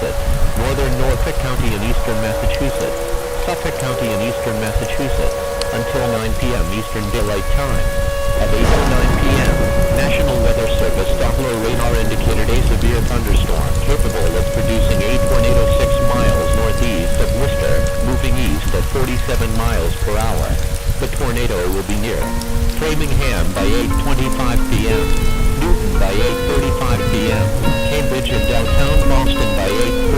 Massachusetts, northern Norfolk County and eastern Massachusetts, Suffolk County and eastern Massachusetts, until 9 p.m. Eastern Daylight Time. At 8:09 p.m., National Weather Service Doppler radar indicated a severe thunderstorm capable of producing a tornado 6 miles northeast of Worcester, moving east at 47 miles per hour. The tornado will be near Framingham by 8:25 p.m., Newton by 8:35 p.m., Cambridge and downtown Boston by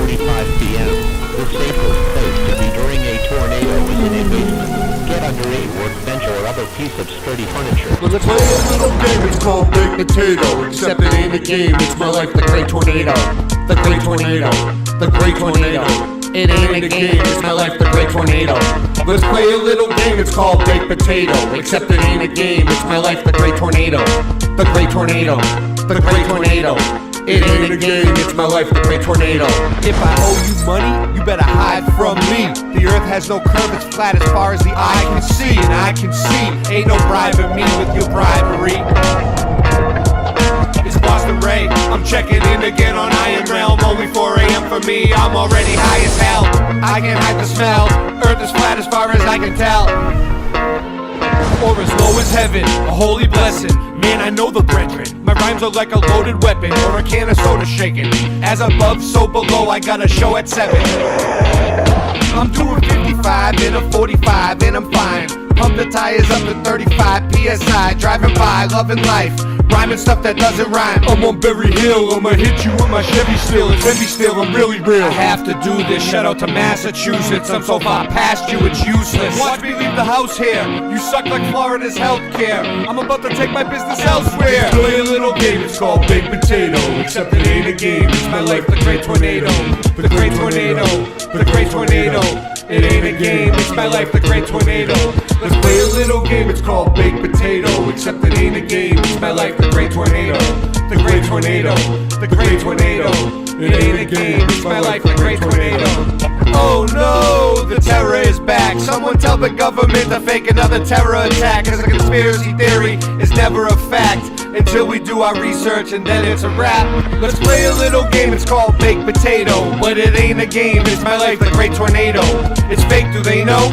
8:45 p.m. The safest place to be during a tornado is in a basement. Get under a workbench or other piece of sturdy furniture. Let's play a little game, it's called Baked Potato. Except it ain't a game, it's my life, the Great Tornado. The Great Tornado, the Great Tornado. It ain't a game, it's my life, the Great Tornado. Let's play a little game, it's called Baked Potato. Except it ain't a game, it's my life, the Great Tornado. The Great Tornado, the Great Tornado. It ain't a game, it's my life, the Great Tornado. If I owe you money, you better hide from me. The earth has no curve, it's flat as far as the eye can see. And I can see, ain't no bribing me with your bribery. It's Boston Ray, I'm checking in again on Iron Realm. Only 4 a.m. for me, I'm already high as hell. I can't hide the smell, earth is flat as far as I can tell. Or as low as heaven, a holy blessing. Man, I know the brethren. My rhymes are like a loaded weapon or a can of soda shaking. As above, so below, I got a show at 7. I'm doing 55 in a 45 and I'm fine. Pump the tires up to 35 PSI. Driving by, loving life. Rhyming stuff that doesn't rhyme. I'm on Berry Hill, I'ma hit you with my Chevy still. It's heavy still, I'm really real. I have to do this, shout out to Massachusetts. I'm so far past you, it's useless. Watch me leave the house here. You suck like Florida's healthcare. I'm about to take my business elsewhere. Play a little game, it's called Baked Potato. Except it ain't a game, it's my life, the Great Tornado. The Great Tornado, the Great Tornado. It ain't a game, it's my life, the Great Tornado. Let's play a little game, it's called Baked Potato. Except it ain't a game, it's my life, the Great Tornado. The Great Tornado, the Great Tornado. It ain't a game, it's my life, the Great Tornado. Oh no, the terror is back. Someone tell the government to fake another terror attack. Cause a conspiracy theory is never a fact until we do our research and then it's a wrap. Let's play a little game, it's called Baked Potato. But it ain't a game, it's my life, the Great Tornado. It's fake, do they know?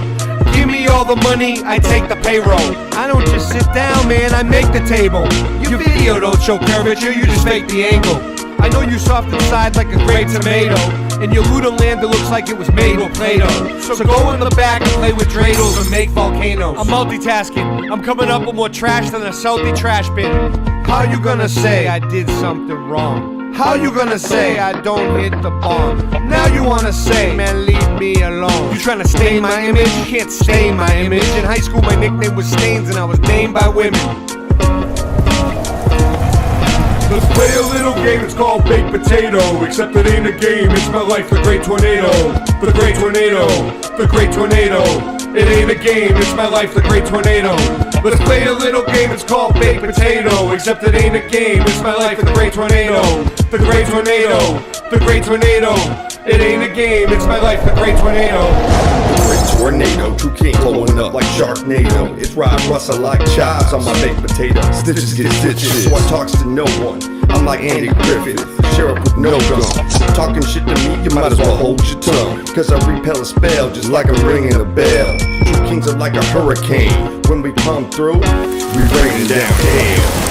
Give me all the money, I take the payroll. I don't just sit down, man, I make the table. Your video don't show curvature, you just fake the angle. I know you soft inside like a great tomato. In your Luda land it looks like it was made with Play-Doh. So go in the back and play with dreidels and make volcanoes. I'm multitasking, I'm coming up with more trash than a salty trash bin. How you gonna say I did something wrong? How you gonna say I don't hit the bomb? Now you wanna say, man, leave me alone. You tryna stain my image? You can't stain my image. In high school my nickname was Stains and I was named by women. Let's play a little game, it's called Baked Potato. Except it ain't a game, it's my life, the Great Tornado. The Great Tornado, the Great Tornado. It ain't a game, it's my life, the Great Tornado. Let's play a little game, it's called Baked Potato. Except it ain't a game, it's my life, the Great Tornado. The Great Tornado, the Great Tornado. It ain't a game, it's my life, the Great Tornado. Great tornado, true king blowing up like Sharknado. It's Rod Russell like chives on my baked potato. Stitches get stitches, so I talks to no one. I'm like Andy Griffith, sheriff with no gun. Talking shit to me, you might as well hold your tongue. Cause I repel a spell just like I'm ringing a bell. True kings are like a hurricane. When we come through, we rain down hell.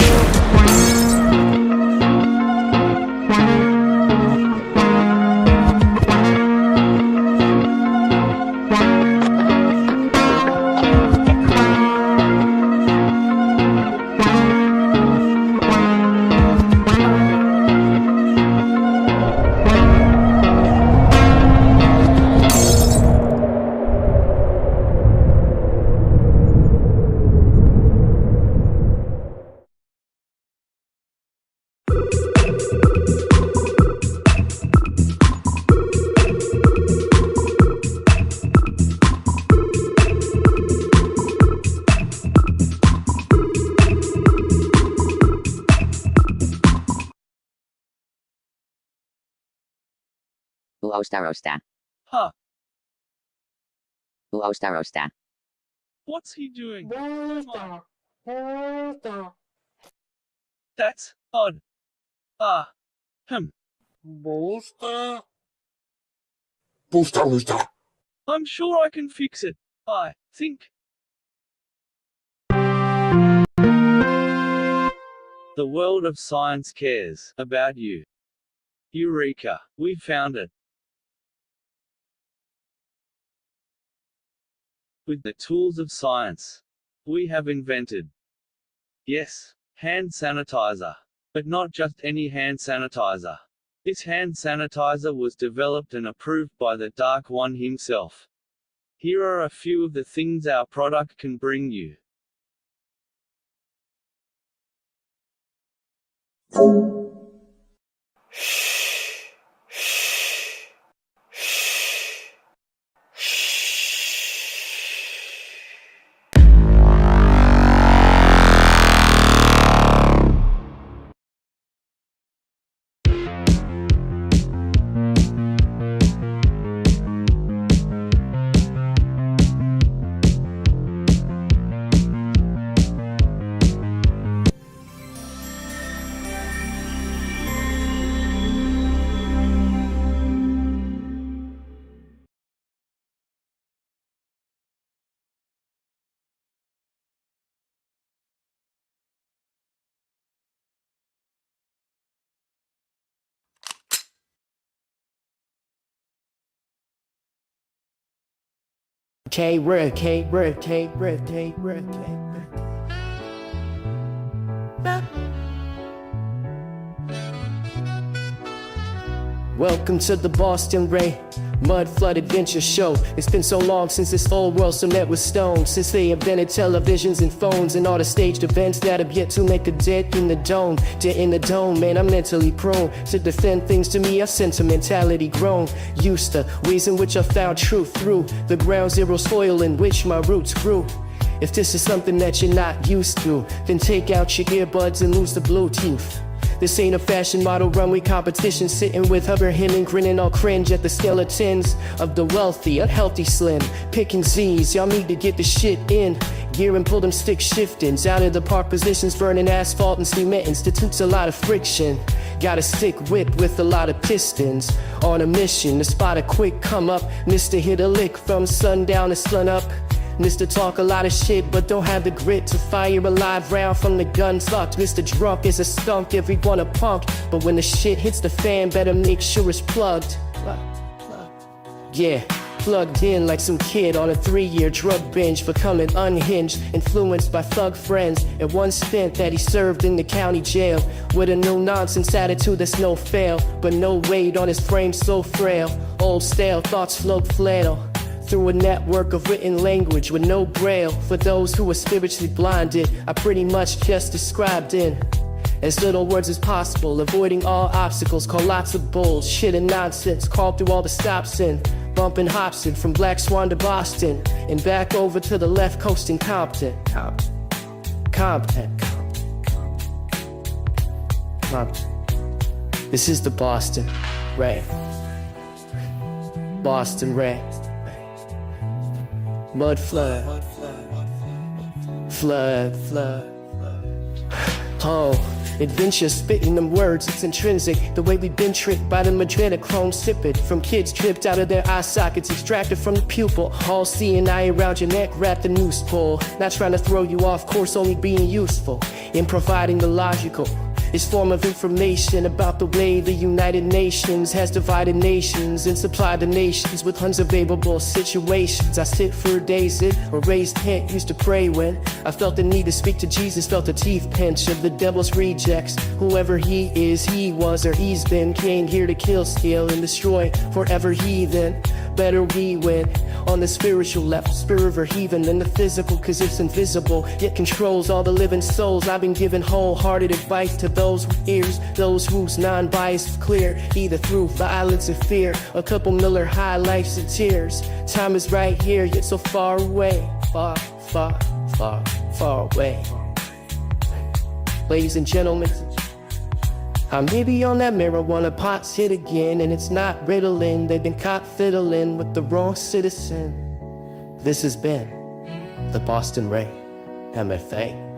Uostarosta. Huh. Uostarosta. What's he doing? That's odd. Hmm. Bolster? I'm sure I can fix it. I think. The world of science cares about you. Eureka! We found it. With the tools of science, we have invented, yes, hand sanitizer. But not just any hand sanitizer. This hand sanitizer was developed and approved by the Dark One himself. Here are a few of the things our product can bring you. Welcome to the Boston Ray Mud Flood Adventure Show. It's been so long since this old world cement was stone, since they invented televisions and phones and all the staged events that have yet to make a dent in the dome. Dent in the dome, man, I'm mentally prone to defend things to me, a sentimentality grown. Used to ways in which I found truth through the ground zero soil in which my roots grew. If this is something that you're not used to, then take out your earbuds and lose the Bluetooth. This ain't a fashion model runway competition, sitting with hover hemming, grinning all cringe at the skeletons of the wealthy, unhealthy slim, picking Z's. Y'all need to get the shit in gear and pull them stick shiftings out of the park positions, burning asphalt and cement institutes a lot of friction. Got a stick whip with a lot of pistons, on a mission to spot a quick come up. Mr. hit a lick from sundown to sun up. Mr. talk a lot of shit but don't have the grit to fire a live round from the gun's locked. Mr. drunk is a skunk, everyone a punk, but when the shit hits the fan, better make sure it's plugged. Yeah, plugged in like some kid on a 3-year drug binge, becoming unhinged, influenced by thug friends, and one stint that he served in the county jail, with a no-nonsense attitude that's no fail, but no weight on his frame so frail. Old stale thoughts float flannel through a network of written language with no braille. For those who are spiritually blinded, I pretty much just described in as little words as possible, avoiding all obstacles, call lots of bullshit and nonsense, called through all the stops in, bumping Hobson from Black Swan to Boston, and back over to the left coast in Compton. This is the Boston Ray. Boston Ray. Mud flood. Flood. Oh, adventure spitting them words, it's intrinsic. The way we've been tricked by the adrenochrome sipping from kids tripped out of their eye sockets, extracted from the pupil. All seeing eye around your neck, wrap the noose pull. Not trying to throw you off course, only being useful in providing the logical. This form of information about the way the United Nations has divided nations and supplied the nations with unsurvivable situations. I sit for days in a raised tent, used to pray when I felt the need to speak to Jesus, felt the teeth pinch of the devil's rejects. Whoever he is, he was, or he's been, came here to kill, steal, and destroy forever heathen. Better we win on the spiritual level, spirit over heathen than the physical, cause it's invisible, yet controls all the living souls. I've been giving wholehearted advice to those who ears, those whose non-bias is clear, either through violence or fear, a couple Miller High Lifes and tears. Time is right here, yet so far away, far away. Ladies and gentlemen, I may be on that marijuana pot's hit again, and it's not Ritalin. They've been caught fiddling with the wrong citizen. This has been the Boston Ray MFA.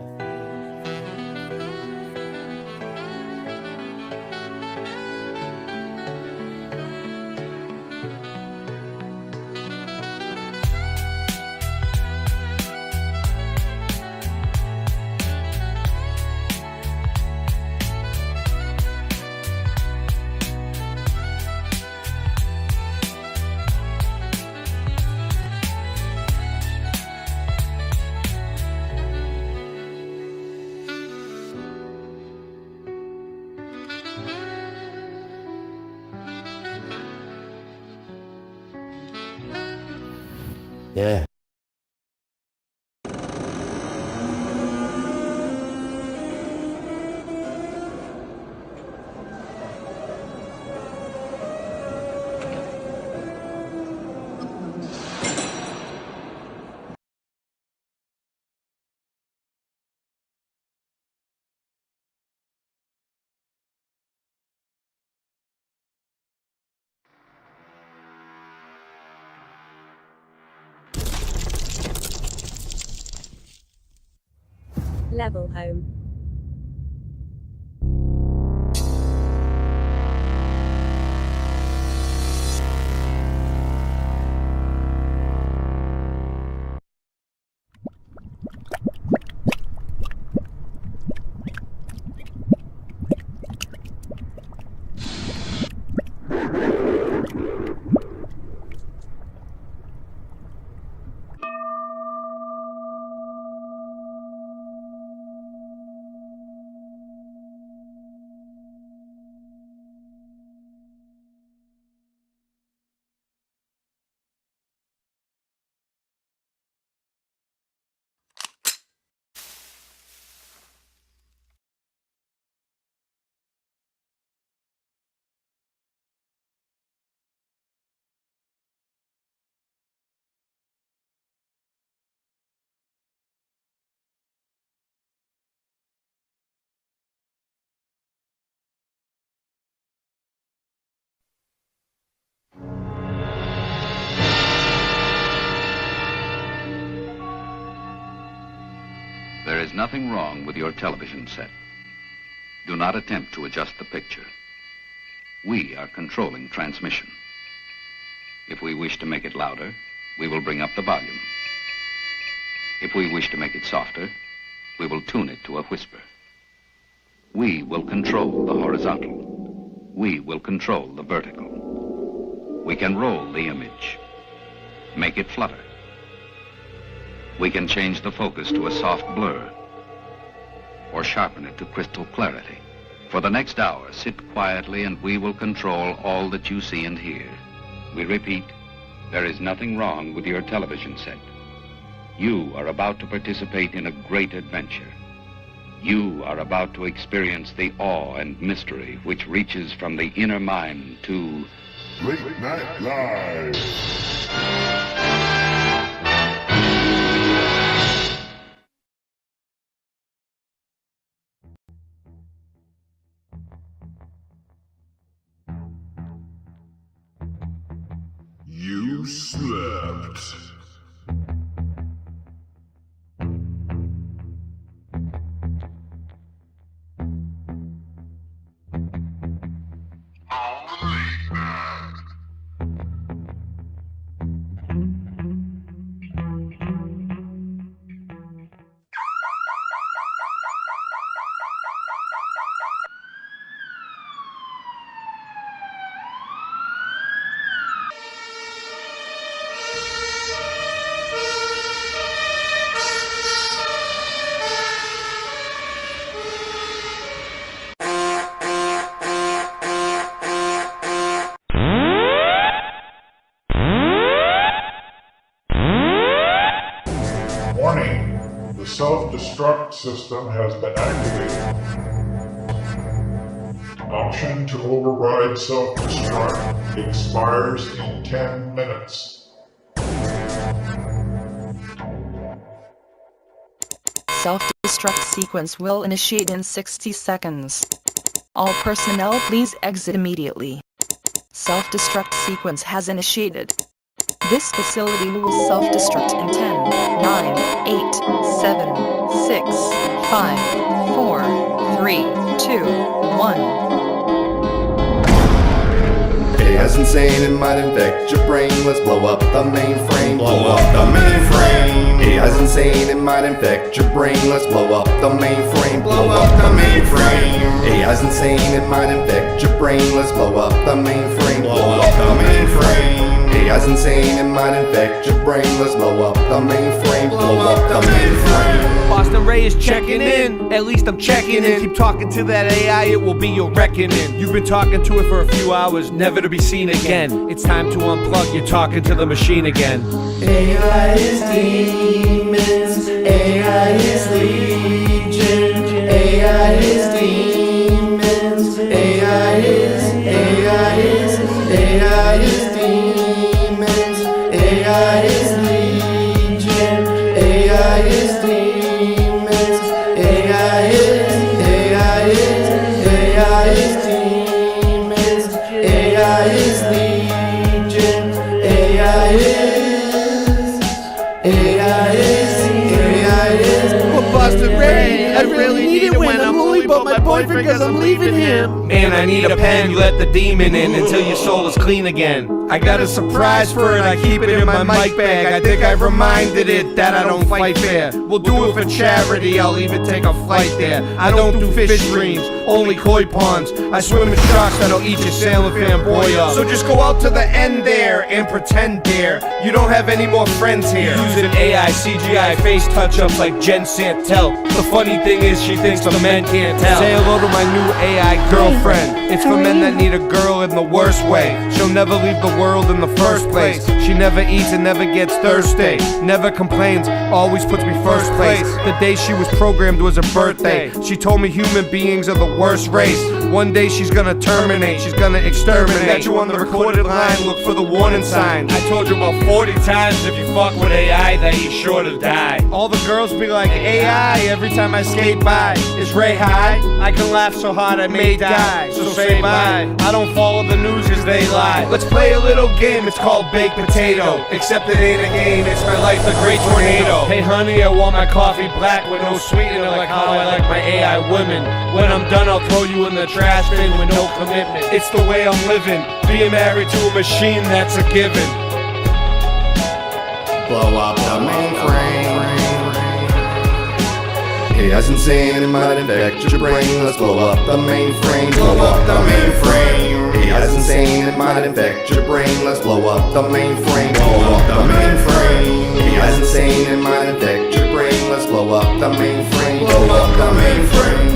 Yeah. Level home. There is nothing wrong with your television set. Do not attempt to adjust the picture. We are controlling transmission. If we wish to make it louder, we will bring up the volume. If we wish to make it softer, we will tune it to a whisper. We will control the horizontal. We will control the vertical. We can roll the image, make it flutter. We can change the focus to a soft blur or sharpen it to crystal clarity. For the next hour, sit quietly and we will control all that you see and hear. We repeat, there is nothing wrong with your television set. You are about to participate in a great adventure. You are about to experience the awe and mystery which reaches from the inner mind to Late Night Live. You slept. Warning, the self-destruct system has been activated. Option to override self-destruct expires in 10 minutes. Self-destruct sequence will initiate in 60 seconds. All personnel please exit immediately. Self-destruct sequence has initiated. This facility will self-destruct in 10, 9, 8, 7, 6, 5, 4, 3, 2, 1. As insane, it might infect your brain. Let's blow up the mainframe. Blow up the mainframe. As insane, it might infect your brain. Let's blow up the mainframe. Blow up the mainframe. As insane, it might infect your brain. Let's blow up the mainframe. Blow up the mainframe. As AI's insane and might infect your brain. Let's blow up the mainframe, blow up the mainframe. Boston Ray is checking in, at least I'm checking in. Keep talking to that AI, it will be your reckoning. You've been talking to it for a few hours, never to be seen again. It's time to unplug, you're talking to the machine again. AI is demons, AI is legion, AI is demons, AI is demons, AI is legion, AI is demons, AI is demons, AI is legion, AI is. But Boston Ray, I really need it when I'm lonely about my boyfriend cause I'm leaving him. Man, I need a pen, you let the demon in until your soul is clean again. I got a surprise for it, I keep it in my mic bag. I think I've reminded it that I don't fight fair. We'll do it for charity, I'll even take a flight there. I don't do fish streams, only koi ponds. I swim in sharks that'll eat your sailing fanboy up. So just go out to the end there and pretend there you don't have any more friends here. Using AI, CGI, face touch-ups like Jen Santel. The funny thing is she thinks the men can't tell. Say hello to my new AI girlfriend. It's for men that need a girl in the worst way. She'll never leave the world in the first place. She never eats and never gets thirsty. Never complains, always puts me first place. The day she was programmed was her birthday. She told me human beings are the worst race. One day she's gonna terminate, she's gonna exterminate. Got you on the recorded line, look for the warning sign. I told you about 40 times if you fuck with AI that you sure to die. All the girls be like AI every time I skate by. Is Ray high? I can laugh so hard I may die. So say bye. I don't follow the news cause they lie. Let's play a little game, it's called baked potato. Except it ain't a game, it's my life, the great tornado. Hey honey, I want my coffee black with no sweetener like how I like my AI women. When I'm done, I'll throw you in the trash bin with no commitment. It's the way I'm living, being married to a machine, that's a given. Blow up the mainframe. AI's insane and might infect your brain. Let's blow up the mainframe. Blow up the mainframe. AI's insane and might infect your brain. Let's blow up the mainframe. Blow up the mainframe. AI's insane and might infect your brain. Let's blow up the mainframe. Blow up the mainframe.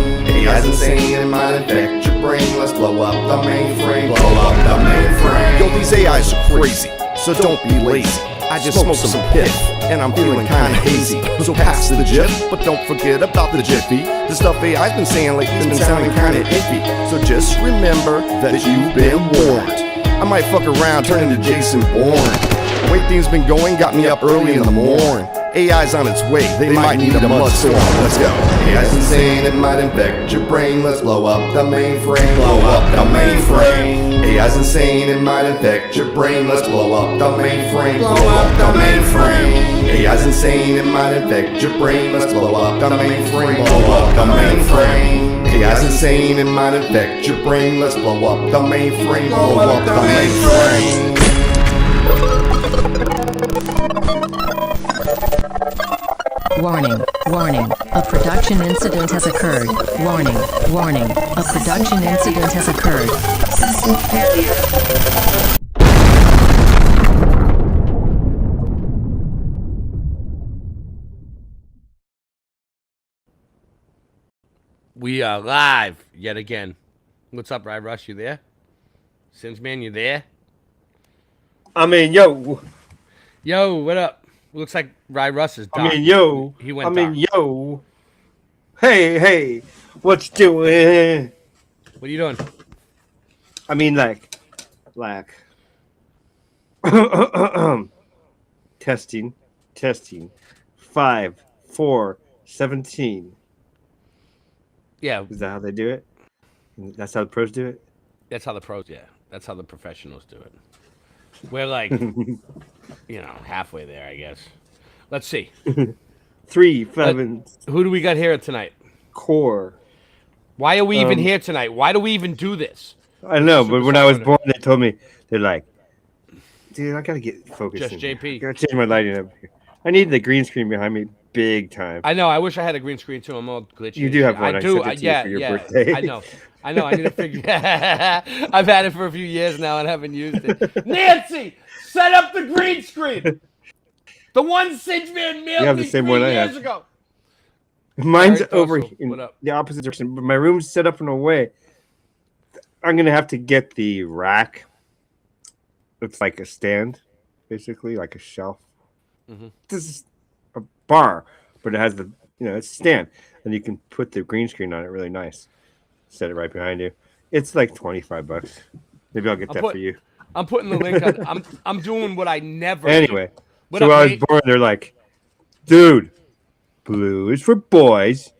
AI's insane and might infect your brain. Let's blow up the mainframe. Blow up the mainframe. Yo, these AIs are crazy, so don't be lazy. I just smoked some piff, and I'm feeling kinda hazy. So pass the jif, but don't forget about the jiffy. The stuff AI's been saying lately has been sounding kinda iffy. So just remember that you've been warned. I might fuck around, turn into Jason Bourne. The way things been going got me up early in the morn. AI's on its way, they might need a mud storm. Let's go. AI's insane, it might infect your brain. Let's blow up the mainframe. Blow up the mainframe. AI's insane, it might infect your brain. Let's blow up the mainframe. Blow up the mainframe. AI's insane, it might infect your brain. Let's blow up the mainframe. Blow up the mainframe. AI's insane, it might infect your brain. Let's blow up the mainframe. Blow up the mainframe. Warning, warning, a production incident has occurred. Warning, warning, a production incident has occurred. System failure. We are live yet again. What's up, Rye Rush? You there? Sims Man, you there? I mean, yo. Yo, what up? Looks like Rye Russ is dark. I mean, yo. He went dark. Yo. Hey, what you doing? What are you doing? I mean, like. Testing. 5, 4, 17. Yeah. Is that how they do it? That's how the pros do it? That's how the pros, yeah. That's how the professionals do it. We're like, halfway there, I guess. Let's see. 3, 7. Who do we got here tonight? Core. Why are we even here tonight? Why do we even do this? I know, but when I was born, they told me, they're like, dude, I gotta get focused. Just JP. I gotta change my lighting up here. I need the green screen behind me big time. I know. I wish I had a green screen too. I'm all glitchy. You do have one. I do. I sent it to you for your birthday. I know. I know. I need to figure. I've had it for a few years now and haven't used it. Nancy, set up the green screen. The one Singe Man You mailed have me the same 3 one I years have. ago. Mine's Gary over Dorsal, in what up? the opposite direction, but my room's set up in a way. I'm gonna have to get the rack. It's like a stand, basically, like a shelf. This is a bar, but it has the it's a stand, and you can put the green screen on it. Really nice. Set it right behind you. It's like $25. Maybe I'll get that for you. I'm putting the link on. I'm doing what I never Anyway, do. What so up, I was Nate? born. They're like, dude, blue is for boys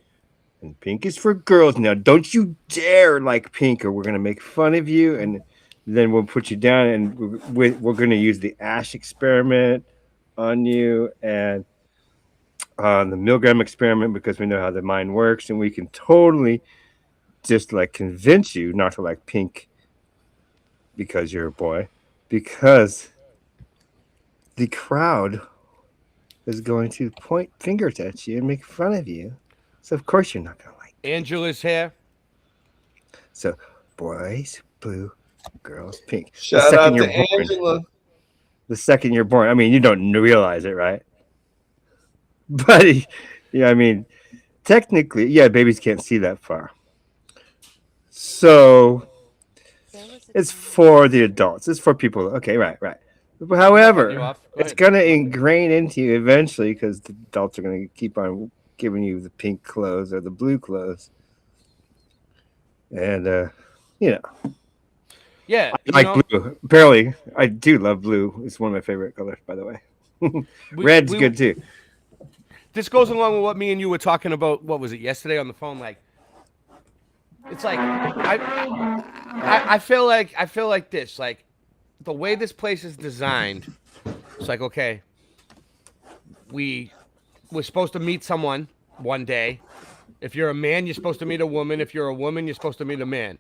and pink is for girls. Now, don't you dare like pink, or we're gonna make fun of you, and then we'll put you down, and we're gonna use the ash experiment on you and the milligram experiment because we know how the mind works, and we can totally just like convince you not to like pink because you're a boy, because the crowd is going to point fingers at you and make fun of you. So of course you're not gonna like Angela's hair. So boys blue, girls pink. Shout out to Angela. The second you're born, I mean, you don't realize it, right? But yeah, I mean, technically, yeah, babies can't see that far. So it's for the adults. It's for people. Okay, right. However, it's going to ingrain into you eventually because the adults are going to keep on giving you the pink clothes or the blue clothes. And, Yeah, I like blue. Apparently, I do love blue. It's one of my favorite colors, by the way. Red's good too. This goes along with what me and you were talking about. What was it yesterday on the phone? Like, it's like I feel like this. Like, the way this place is designed, it's like, okay, we're supposed to meet someone one day. If you're a man, you're supposed to meet a woman. If you're a woman, you're supposed to meet a man.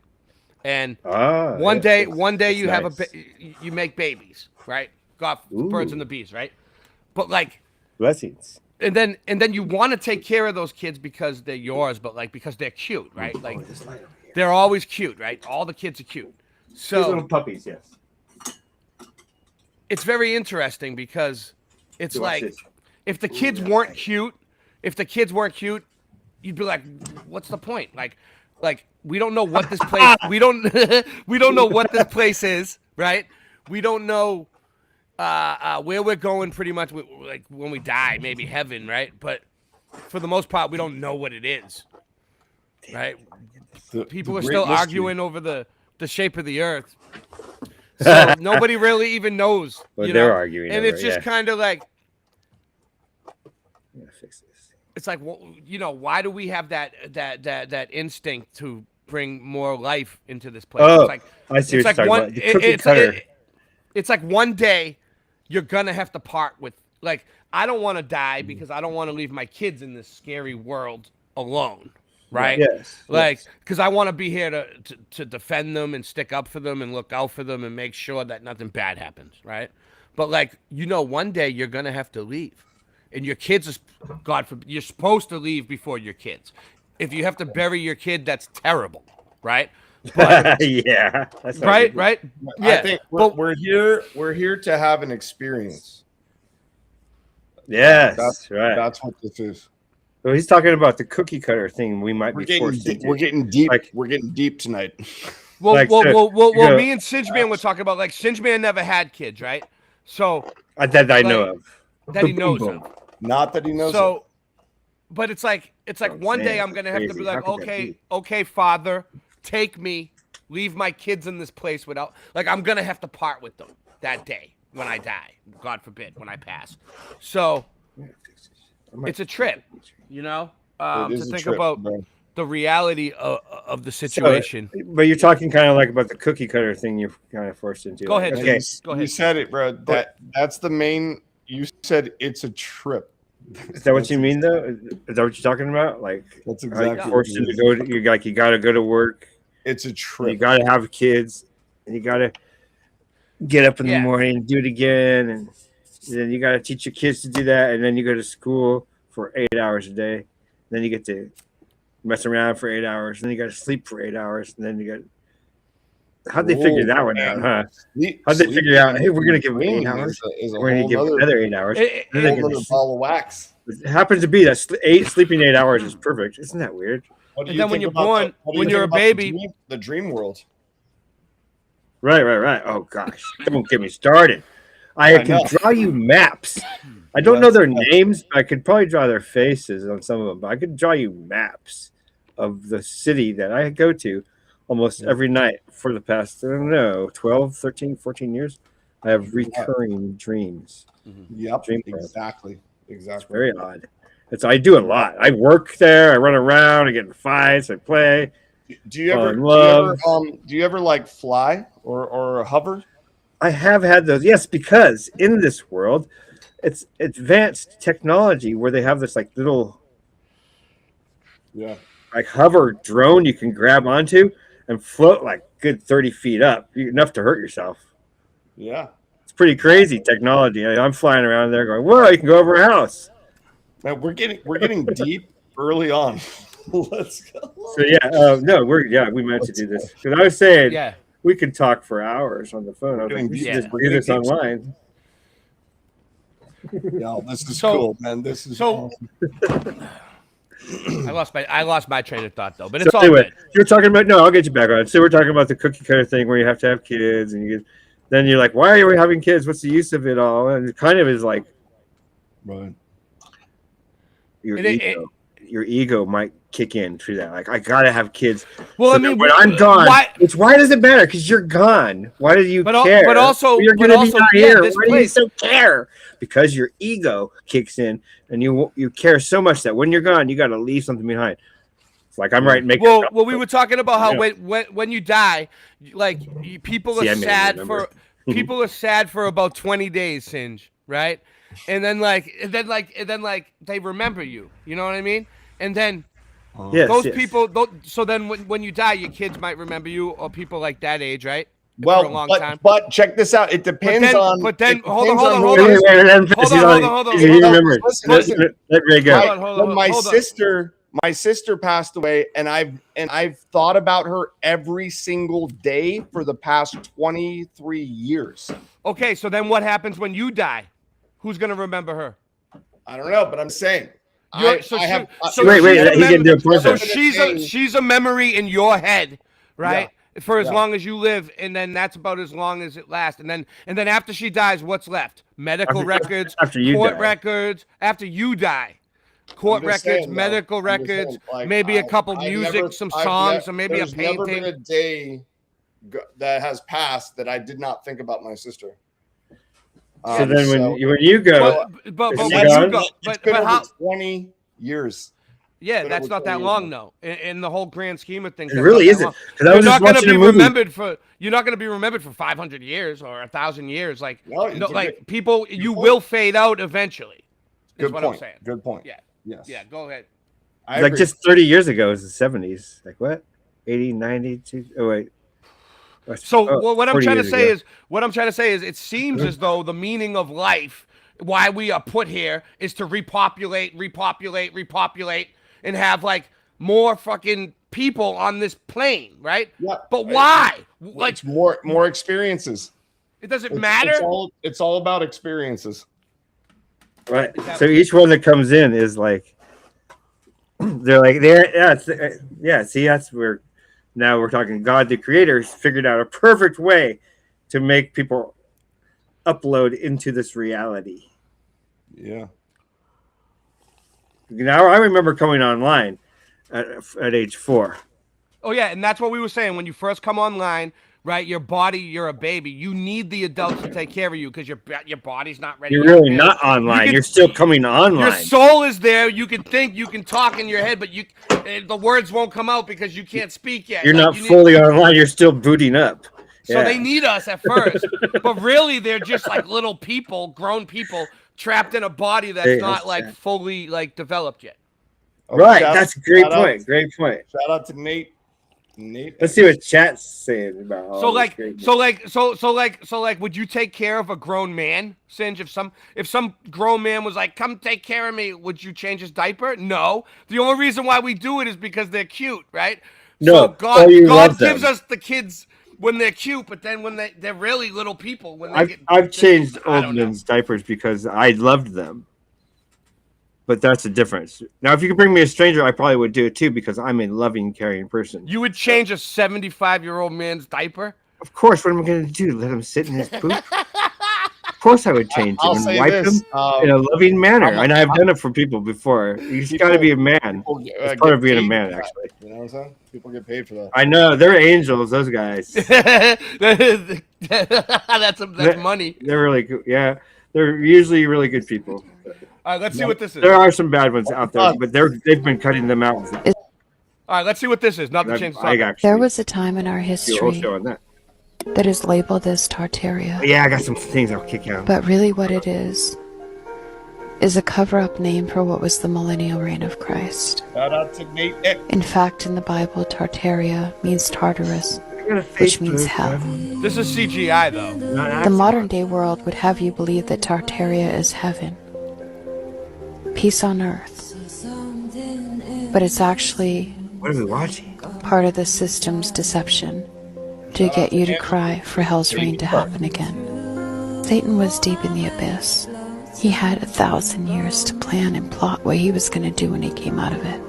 And one day you have you make babies, right? God, birds and the bees, right? But like blessings. And then you want to take care of those kids because they're yours, but like because they're cute, right? Like they're always cute, right? All the kids are cute. So little puppies, yes. It's very interesting because it's like if the kids weren't cute, you'd be like, what's the point? Like we don't know what this place we don't know what this place is, right? We don't know where we're going pretty much like when we die, maybe heaven, right? But for the most part, we don't know what it is, right? People are still arguing over the shape of the earth. So nobody really even knows. Well, they're arguing, and it's just kind of like, fix this. It's like, well, why do we have that instinct to bring more life into this place? Oh, it's like, I see it's what like you're talking about. The cookie cutter. It's like one day you're gonna have to part with. Like, I don't want to die because I don't want to leave my kids in this scary world alone. Right? Yes. Like, because I want to be here to defend them and stick up for them and look out for them and make sure that nothing bad happens, right? But like, one day you're gonna have to leave, and your kids God forbid, you're supposed to leave before your kids. If you have to bury your kid, that's terrible, right? But yeah, that's right. Yeah, I think we're here to have an experience. Yes, that's right. That's what this is. So he's talking about the cookie cutter thing. We might be forced into. We're getting deep. We're getting deep tonight. Well, me and Singe Man were talking about, like, Singe Man never had kids, right? So that I know of. That he knows of. Not that he knows. So, but it's like one day I'm gonna have to be like, okay, Father, take me, leave my kids in this place without. Like, I'm gonna have to part with them that day when I die. God forbid, when I pass. So it's a trip. To think about the reality of the situation. So, but you're talking kind of like about the cookie cutter thing you're kind of forced into. Go ahead. Okay. Go ahead. You said it, bro. That's the main. You said it's a trip. Is that what you mean, though? Is that what you're talking about? Like, that's exactly. Forced to go. You got to go to work. It's a trip. You got to have kids, and you got to get up in the morning and do it again, and then you got to teach your kids to do that, and then you go to school for 8 hours a day. Then you get to, mess around for 8 hours, and then you got to sleep for 8 hours, and then you got. How'd they figure that one out, huh? How'd they figure out? Hey, we're gonna give them 8 hours. We're gonna give another 8 hours. Another ball of wax. It happens to be that sleeping 8 hours is perfect. Isn't that weird? And then when you're born, when you're a baby, the dream world. Right. Oh gosh, don't get me started. I can draw you maps. I don't know their names. But I could probably draw their faces on some of them, but I could draw you maps of the city that I go to almost every night for the past, I don't know, 12, 13, 14 years. I have recurring dreams. Yep, Dream exactly. It's very odd. I do a lot. I work there. I run around. I get in fights. I play. Do you ever like fly or hover? I have had those. Yes, because in this world, it's advanced technology where they have this like little, like hover drone you can grab onto and float like good 30 feet up, enough to hurt yourself. Yeah. It's pretty crazy technology. I'm flying around there going, whoa, you can go over a house. Man, we're getting deep early on. Let's go. So we meant to do this. Because I was saying we could talk for hours on the phone. I was like, we should just do this online. Yeah, this is cool, man. This is awesome. I lost my train of thought though, but it's all good. You're talking about I'll get you back on. So we're talking about the cookie cutter thing where you have to have kids, and then you're like, why are we having kids? What's the use of it all? And it kind of is like, right. Your ego might kick in through that. Like, I gotta have kids. Well, so I mean, when I'm gone, why does it matter? Because you're gone. Why do you care? But also, you're gonna be not here. Why do you still care? Because your ego kicks in, and you care so much that when you're gone, you got to leave something behind. It's like I'm right. Well, we were talking about how when you die, like people are sad for people are sad for about 20 days, Singe, right? And then they remember you. You know what I mean? And then people. So then when you die, your kids might remember you, or people like that age, right? Well, for a long time. But check this out. It depends on. But then hold on. Let Ray go. When my sister passed away, and I've thought about her every single day for the past 23 years. Okay, so then what happens when you die? Who's gonna remember her? I don't know, but I'm saying. She's a memory in your head, right? Yeah. For as long as you live, and then that's about as long as it lasts. And then after she dies, what's left? Medical records, court records. After you die, court records, medical records, maybe a couple music, some songs, or maybe a painting. There's never been a day that has passed that I did not think about my sister. So then when you go, but how 20 years. Yeah, that's not that long, though. In the whole grand scheme of things, it really isn't. Because I was just watching a movie. You're not going to be remembered for 500 years or 1,000 years. People, you will fade out eventually. Is what I'm saying. Good point. Yeah. Yes. Yeah. Go ahead. Like just 30 years ago, it was the 70s. Like what? 80, 90? Oh wait. So what I'm trying to say is, it seems as though the meaning of life, why we are put here, is to repopulate, and have like more fucking people on this plane, right? Yeah. But why? Like more experiences. It doesn't matter. It's all about experiences. Right. So each one that comes in is like, they're like, see, that's where. Now we're talking God, the creator, figured out a perfect way to make people upload into this reality. Yeah. Now I remember coming online at age 4. Oh yeah, and that's what we were saying. When you first come online, right? Your body, you're a baby. You need the adults to take care of you because your body's not ready. You're really not online. You're still coming online. Your soul is there. You can think, you can talk in your head, but the words won't come out because you can't speak yet. You're not fully online. You're still booting up. So they need us at first, but really they're just like little people, grown people, trapped in a body that's not like fully like developed yet. Right. That's a great point. Great point. Shout out to Nate. Let's see what chat's saying about all So this like, greatness. so like, would you take care of a grown man, Singe? If some grown man was like, "Come take care of me," would you change his diaper? No. The only reason why we do it is because they're cute, right? So No, or you love God gives them. us the kids when they're cute, but then when they're really little people, when they get, I've changed I old don't know. men's diapers because I loved them. But that's the difference. Now, if you could bring me a stranger, I probably would do it too because I'm a loving, caring person. You would change a 75-year-old man's diaper? Of course. What am I going to do? Let him sit in his poop? Of course, I would change him I'll and say wipe this, him in a loving manner. And I've done it for people before. You just got to be a man. It's part of being a man, actually. You know what I'm saying? People get paid for that. I know they're angels. Those guys. that's money. They're really good. Yeah, they're usually really good people. All right, let's see what this is. There are some bad ones out there, but they've been cutting them out. All right, let's see what this is. Not to change the subject. There was a time in our Do a history whole show on that. that is labeled as Tartaria. Yeah, I got some things I'll kick out. But really what it is a cover-up name for what was the millennial reign of Christ. Shout out to Nate. In fact, in the Bible, Tartaria means Tartarus, which means hell. This is CGI, though. The modern-day world would have you believe that Tartaria is heaven, peace on earth. But it's actually What are we watching? part of the system's deception to get you to cry for hell's reign to happen again. Satan was deep in the abyss. He had 1,000 years to plan and plot what he was going to do when he came out of it.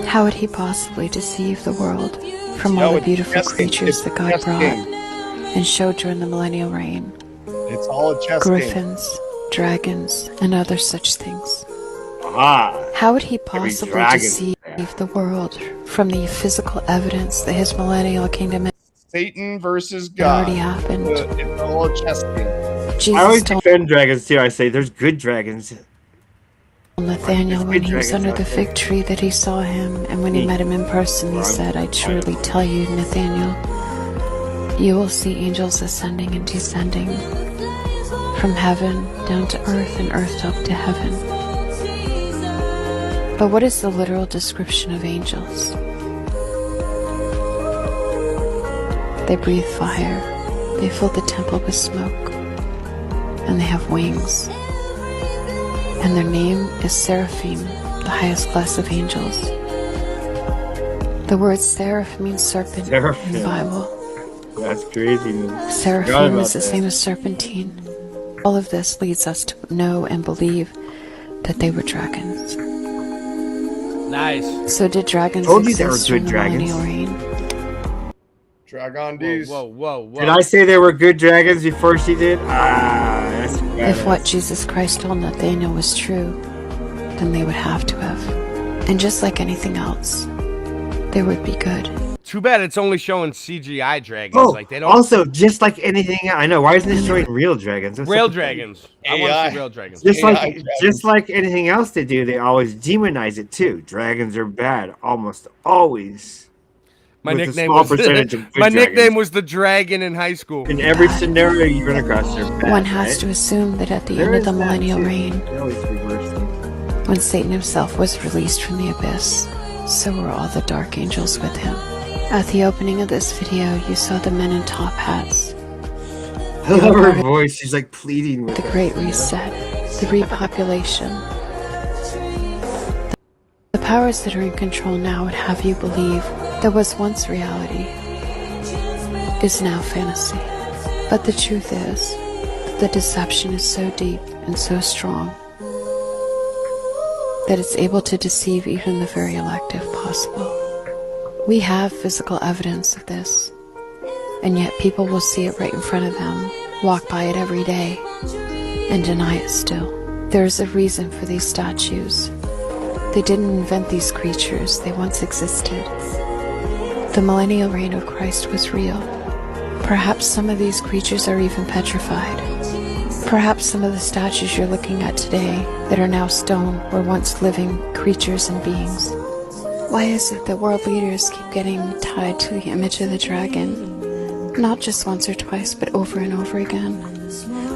How would he possibly deceive the world from all the beautiful creatures that God brought and showed during the millennial reign? It's all a chess Griffins, dragons, and other such things. Ah, How would he possibly dragon. deceive the world from the physical evidence that his millennial kingdom Satan versus God. already happened? It's all a chess game. I always Jesus told defend dragons too. I say there's good dragons. Nathaniel when he was dragons under out the there. fig tree that he saw him, and when he met him in person, he said, "I truly tell you, Nathaniel, you will see angels ascending and descending from heaven down to earth and earth up to heaven." But what is the literal description of angels? They breathe fire, they fill the temple with smoke, and they have wings. And their name is Seraphim, the highest class of angels. The word seraph means serpent in Seraphim. the Bible. That's crazy. Man. Seraphim Forgot is about the that. same as serpentine. All of this leads us to know and believe that they were dragons. Nice. So did dragons Told you they were exist good during the dragons. millennial reign? Dragon D's. Whoa. Did I say they were good dragons before she did? Ah, that's If badass. what Jesus Christ told Nathaniel was true, then they would have to have. And just like anything else, they would be good. Too bad it's only showing CGI dragons. Oh, Like they don't. also, just like anything, I know. Why isn't it showing real dragons? What's Real up with that? dragons. I want to AI. see real dragons. Just like anything else they do, they always demonize it too. Dragons are bad, almost always. My with a nickname small was percentage of good my dragons. nickname was the Dragon in high school. In every scenario you run across, they're bad. One has right? to assume that at the There end of is the that, millennial too. reign, They always reverse them. when Satan himself was released from the abyss, so were all the dark angels with him. At the opening of this video, you saw the men in top hats. I love her voice. She's like pleading with The us. Great Reset, the repopulation. The powers that are in control now would have you believe that was once reality is now fantasy. But the truth is, the deception is so deep and so strong that it's able to deceive even the very elect if possible. We have physical evidence of this, and yet people will see it right in front of them, walk by it every day, and deny it still. There's a reason for these statues. They didn't invent these creatures, they once existed. The millennial reign of Christ was real. Perhaps some of these creatures are even petrified. Perhaps some of the statues you're looking at today that are now stone were once living creatures and beings. Why is it that world leaders keep getting tied to the image of the dragon Not just once or twice, but over and over again.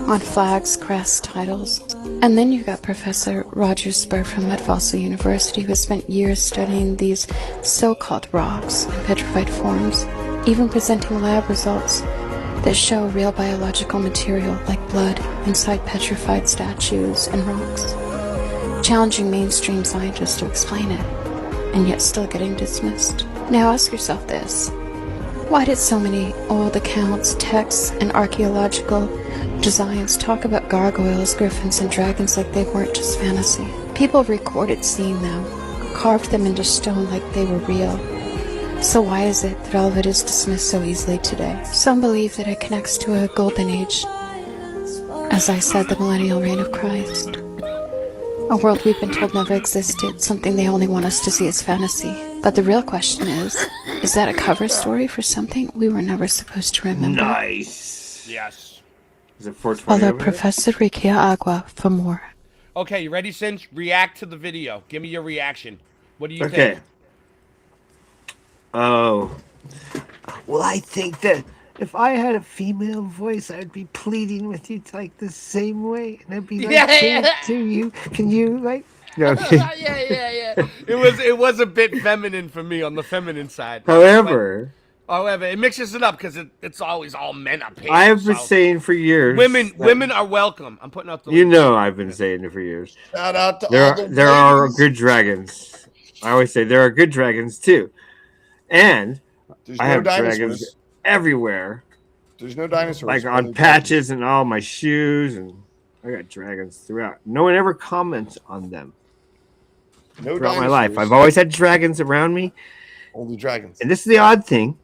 On flags, crests, titles. And then you got Professor Roger Spur from Fossil University, who spent years studying these so-called rocks in petrified forms, even presenting lab results that show real biological material like blood inside petrified statues and rocks, challenging mainstream scientists to explain it, and yet still getting dismissed. Now ask yourself this. Why did so many old accounts, texts, and archaeological designs talk about gargoyles, griffins, and dragons like they weren't just fantasy? People recorded seeing them, carved them into stone like they were real. So why is it that all of it is dismissed so easily today? Some believe that it connects to a golden age. As I said, the millennial reign of Christ. A world we've been told never existed, something they only want us to see as fantasy. But the real question is that a cover story for something we were never supposed to remember? Nice. Yes. Is it 420? Follow Professor Rikia Agua for more. Okay, you ready, Cinch? React to the video. Give me your reaction. What do you think? Okay. Oh. Well, I think that if I had a female voice, I'd be pleading with you like the same way, and I'd be like, to you, can you like? No, yeah. It was a bit feminine for me on the feminine side. However, it mixes it up because it's always all men up here. I have been saying for years, women are welcome. I'm putting up the. I've been saying it for years. Shout out to there are good dragons. I always say there are good dragons too, and I have dragons everywhere. There's no dinosaurs. Like on patches and all my shoes, and I got dragons throughout. No one ever comments on them. No throughout my life. I've always had dragons around me. Only dragons. And this is the odd thing.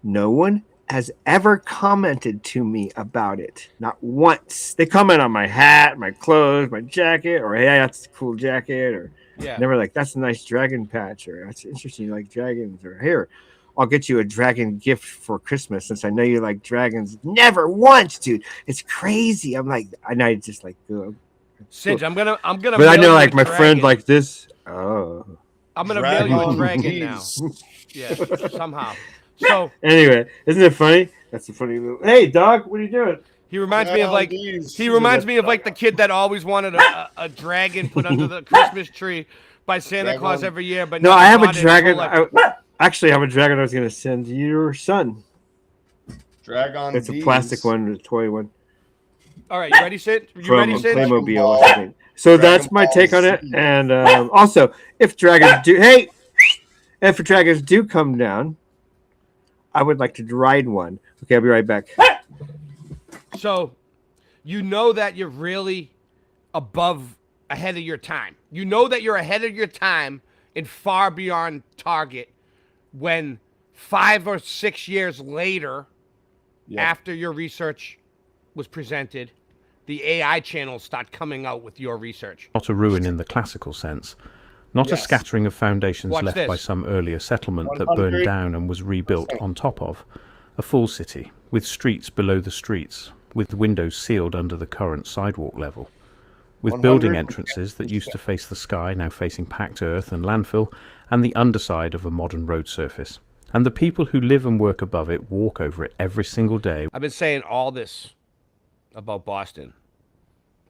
No one has ever commented to me about it. Not once. They comment on my hat, my clothes, my jacket, or hey, that's a cool jacket, or never like that's a nice dragon patch, or that's interesting, you like dragons, or here, I'll get you a dragon gift for Christmas since I know you like dragons. Never once, dude. It's crazy. I'm like, I just like go. Cinch, I'm gonna. But I know, like my friend, like this. Oh. I'm gonna mail you a dragon now. Yeah, somehow. So anyway, isn't it funny? That's a funny little. Hey, dog, what are you doing? He reminds me of like the kid that always wanted a dragon put under the Christmas tree by Santa Claus every year. But no, I have a dragon. Actually, I have a dragon I was going to send your son. Dragon. It's a plastic one, a toy one. All right, you ready, Sid? Playmobil or something. So that's my take on it. And also, if dragons do come down, I would like to ride one. Okay, I'll be right back. So, you know that you're really ahead of your time. You know that you're ahead of your time and far beyond target when 5 or 6 years later, after your research was presented, the AI channels start coming out with your research. Not a ruin in the classical sense. Not a scattering of foundations left by some earlier settlement that burned down and was rebuilt on top of. A full city, with streets below the streets, with windows sealed under the current sidewalk level. With building entrances that used to face the sky, now facing packed earth and landfill, and the underside of a modern road surface. And the people who live and work above it walk over it every single day. I've been saying all this about Boston.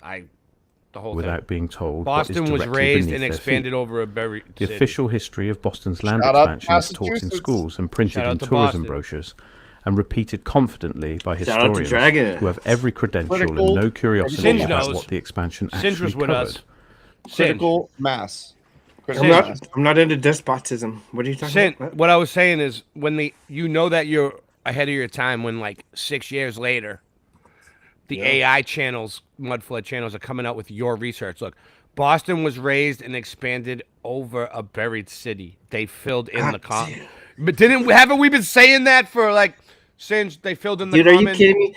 The whole without thing. Being told. Boston was raised and expanded over a buried city. The official history of Boston's land Shout expansion is taught in schools and printed in tourism Boston. brochures, and repeated confidently by historians who have every credential and no curiosity about what the expansion actually covered. Critical mass. I'm not into despotism. What are you talking about? What I was saying is you know that you're ahead of your time when like 6 years later, the AI channels, Mudflood channels, are coming out with your research. Look, Boston was raised and expanded over a buried city. They filled in the common. But haven't we been saying that for like since they filled in the common? Dude, are you kidding me?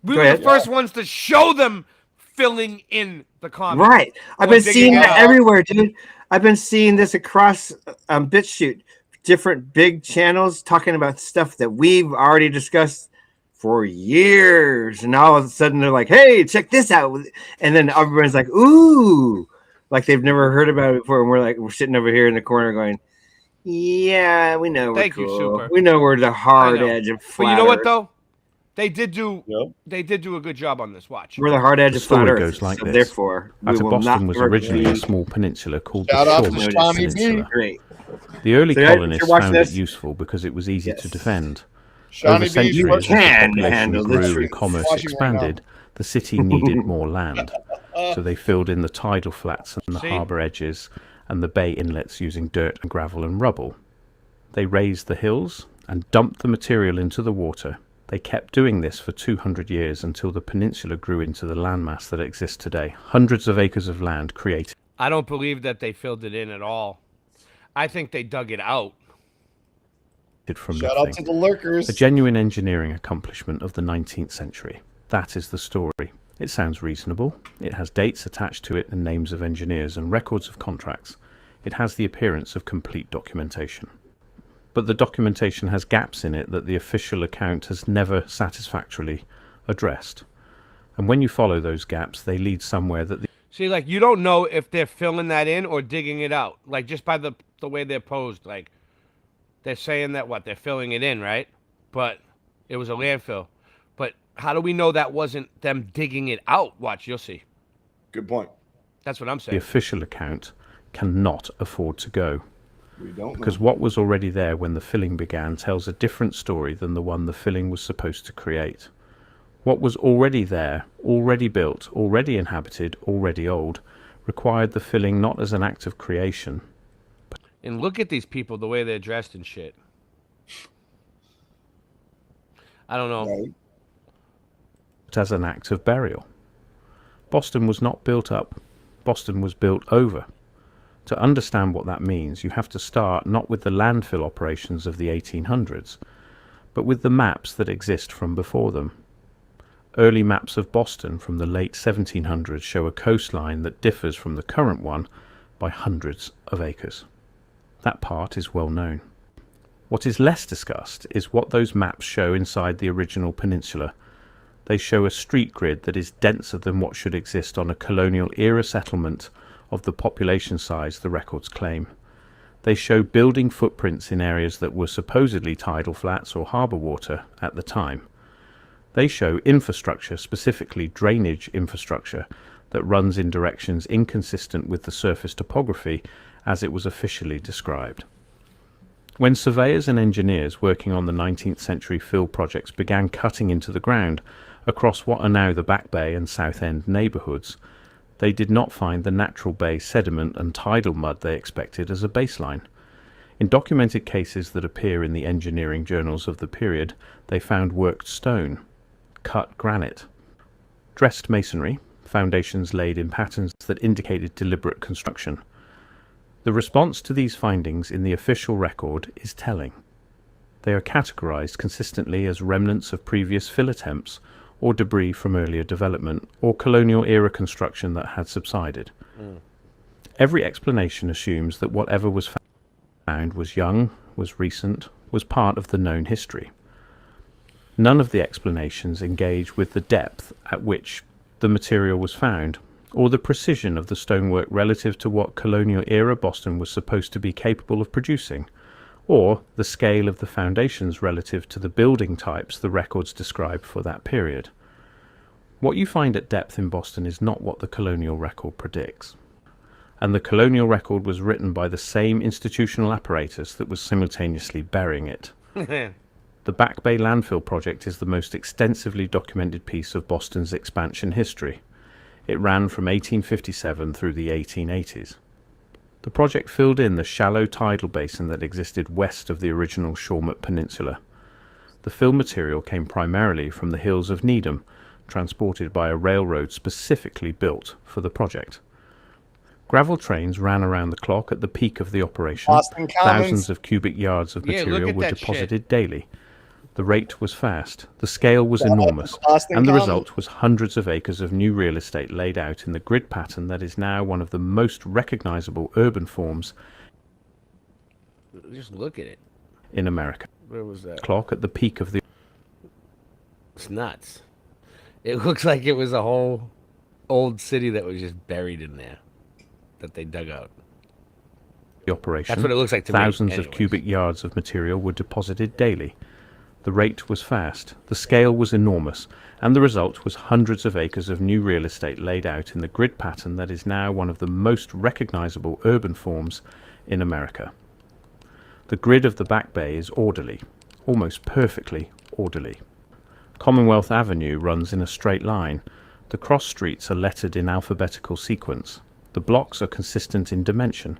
We were the first ones to show them filling in the common. Right. I've been seeing that everywhere, dude. I've been seeing this across BitChute, different big channels talking about stuff that we've already discussed for years, and all of a sudden they're like, hey, check this out, and then everyone's like, ooh, like they've never heard about it before, and we're sitting over here in the corner going, Yeah, we know we're Thank you, cool. Super. We know we're the hard I know. edge of But flat you know what Earth. though? They did do a good job on this. Watch. We're the hard edge The of flat story Earth, goes like so this. therefore we will Boston not was give our originally a fee. small peninsula called Shout the out to Shawmut Johnny B. Peninsula. Great. The early So, guys, if colonists you're watching found it this- useful because it was easy to defend. Shawnee Over B's centuries, as the can population handle the grew and truth. commerce Watching right now. expanded, the city needed more land. So they filled in the tidal flats and the harbour edges and the bay inlets using dirt and gravel and rubble. They raised the hills and dumped the material into the water. They kept doing this for 200 years until the peninsula grew into the landmass that exists today. Hundreds of acres of land created. I don't believe that they filled it in at all. I think they dug it out. From Shout nothing. out to the lurkers. A genuine engineering accomplishment of the 19th century. That is the story. It sounds reasonable. It has dates attached to it and names of engineers and records of contracts. It has the appearance of complete documentation. But the documentation has gaps in it that the official account has never satisfactorily addressed. And when you follow those gaps, they lead somewhere that the See, like, you don't know if they're filling that in or digging it out. Like, just by the way they're posed. Like, they're saying that, they're filling it in, right? But it was a landfill. But how do we know that wasn't them digging it out? Watch, you'll see. Good point. That's what I'm saying. The official account cannot afford to go. We don't Because know. what was already there when the filling began tells a different story than the one the filling was supposed to create. What was already there, already built, already inhabited, already old, required the filling not as an act of creation. And look at these people, the way they're dressed and shit. I don't know. Right. But as an act of burial. Boston was not built up. Boston was built over. To understand what that means, you have to start not with the landfill operations of the 1800s, but with the maps that exist from before them. Early maps of Boston from the late 1700s show a coastline that differs from the current one by hundreds of acres. That part is well known. What is less discussed is what those maps show inside the original peninsula. They show a street grid that is denser than what should exist on a colonial era settlement of the population size the records claim. They show building footprints in areas that were supposedly tidal flats or harbour water at the time. They show infrastructure, specifically drainage infrastructure, that runs in directions inconsistent with the surface topography as it was officially described. When surveyors and engineers working on the 19th century fill projects began cutting into the ground across what are now the Back Bay and South End neighbourhoods, they did not find the natural bay sediment and tidal mud they expected as a baseline. In documented cases that appear in the engineering journals of the period, they found worked stone, cut granite, dressed masonry, foundations laid in patterns that indicated deliberate construction. The response to these findings in the official record is telling. They are categorized consistently as remnants of previous fill attempts or debris from earlier development or colonial era construction that had subsided. Every explanation assumes that whatever was found was young, was recent, was part of the known history. None of the explanations engage with the depth at which the material was found, or the precision of the stonework relative to what colonial era Boston was supposed to be capable of producing, or the scale of the foundations relative to the building types the records describe for that period. What you find at depth in Boston is not what the colonial record predicts. And the colonial record was written by the same institutional apparatus that was simultaneously burying it. The Back Bay landfill project is the most extensively documented piece of Boston's expansion history. It ran from 1857 through the 1880s. The project filled in the shallow tidal basin that existed west of the original Shawmut Peninsula. The fill material came primarily from the hills of Needham, transported by a railroad specifically built for the project. Gravel trains ran around the clock at the peak of the operation. Thousands of cubic yards of material were deposited daily. The rate was fast, the scale was enormous, and the result was hundreds of acres of new real estate laid out in the grid pattern that is now one of the most recognizable urban forms Just look at it. in America. Where was that? Clock at the peak of the... It's nuts. It looks like it was a whole old city that was just buried in there, that they dug out. operation, That's what it looks like to me, thousands of anyways. cubic yards of material were deposited daily. The rate was fast, the scale was enormous, and the result was hundreds of acres of new real estate laid out in the grid pattern that is now one of the most recognizable urban forms in America. The grid of the Back Bay is orderly, almost perfectly orderly. Commonwealth Avenue runs in a straight line. The cross streets are lettered in alphabetical sequence. The blocks are consistent in dimension.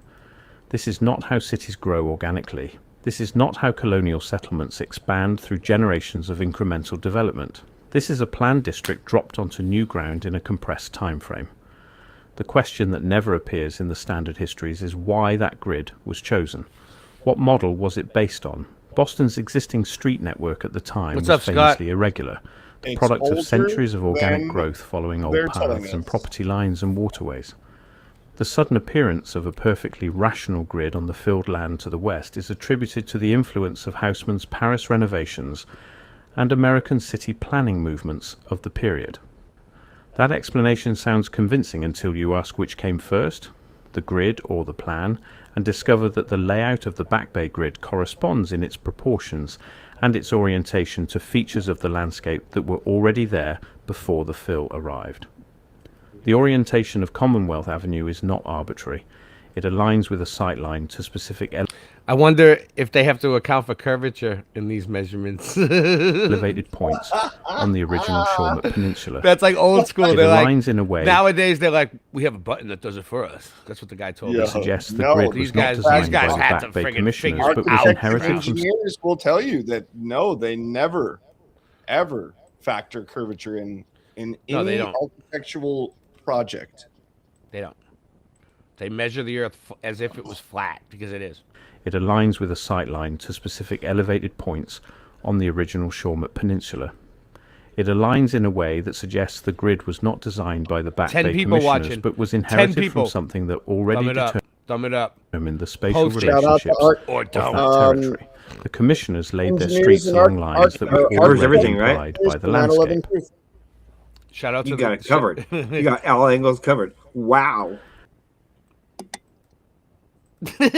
This is not how cities grow organically. This is not how colonial settlements expand through generations of incremental development. This is a planned district dropped onto new ground in a compressed time frame. The question that never appears in the standard histories is why that grid was chosen. What model was it based on? Boston's existing street network at the time was famously irregular, the product of centuries of organic growth following old paths and property lines and waterways. The sudden appearance of a perfectly rational grid on the filled land to the west is attributed to the influence of Haussmann's Paris renovations and American city planning movements of the period. That explanation sounds convincing until you ask which came first, the grid or the plan, and discover that the layout of the Back Bay grid corresponds in its proportions and its orientation to features of the landscape that were already there before the fill arrived. The orientation of Commonwealth Avenue is not arbitrary. It aligns with a sightline to specific I wonder if they have to account for curvature in these measurements. elevated points on the original Shawmut Peninsula. That's like old school. It They're aligns like, in a way. Nowadays, they're like, we have a button that does it for us. That's what the guy told me. Suggests the grid was not designed by the Back Bay Commissioners, but was inherited from engineers will tell you that no, they never, ever factor curvature in No, they any don't. architectural project. They don't. They measure the earth as if it was flat, because it is. It aligns with a sightline to specific elevated points on the original Shawmut Peninsula. It aligns in a way that suggests the grid was not designed by the Back Bay Commissioners, but was inherited from something that already determined the spatial relationships of that territory. The Commissioners laid their streets along lines that were already implied by the landscape. Shout out to you got it covered. You got all angles covered. Wow. What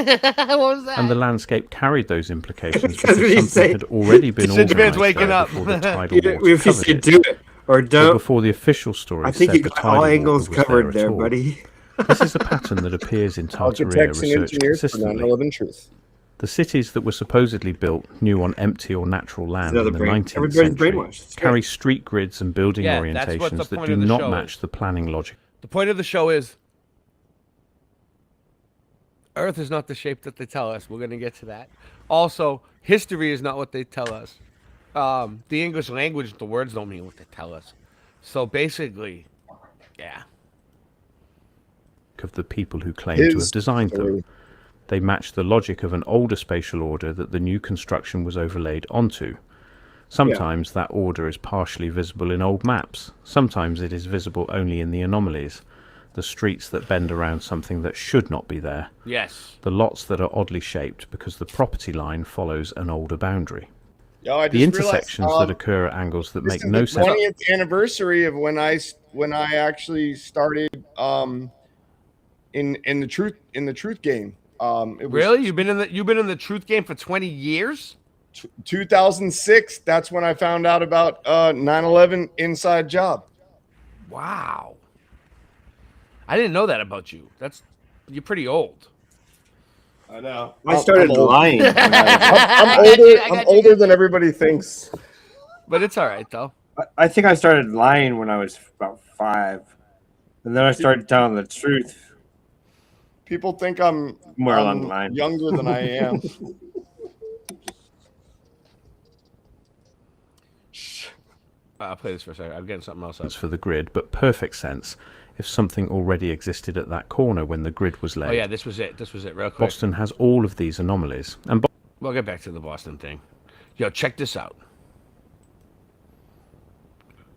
was that? And the landscape carried those implications because something had already been organised before the tidal waters covered it. Do it or don't. But before the official story I think said you the got all tidal angles water was covered there there, at all. buddy. This is a pattern that appears in Tartaria research consistently. Truth. The cities that were supposedly built new on empty or natural land in the 19th Everybody's century brainwashed. carry street grids and building Yeah, that's what the orientations that point do of the not show match is. the planning logic. The point of the show is Earth is not the shape that they tell us. We're going to get to that. Also, history is not what they tell us. The English language, the words don't mean what they tell us. So basically, yeah. Of the people who claim to have designed them. They match the logic of an older spatial order that the new construction was overlaid onto. Sometimes that order is partially visible in old maps. Sometimes it is visible only in the anomalies. The streets that bend around something that should not be there. Yes. The lots that are oddly shaped because the property line follows an older boundary. Yo, I The just intersections realized, that occur at angles that make this no is the sense. 20th anniversary of when I actually started in the truth game. It was Really? You've been in the truth game for 20 years? 2006. That's when I found out about 9/11 Inside Job. Wow. I didn't know that about you. You're pretty old. I know. I started lying. I'm older than everybody thinks. But it's all right though. I think I started lying when I was about 5, and then I started telling the truth. People think I'm More along the line. younger than I am. I'll play this for a second. I'm getting something else up. For the grid, but perfect sense if something already existed at that corner when the grid was laid. Oh yeah, this was it. Real quick. Boston has all of these anomalies. And We'll get back to the Boston thing. Yo, check this out.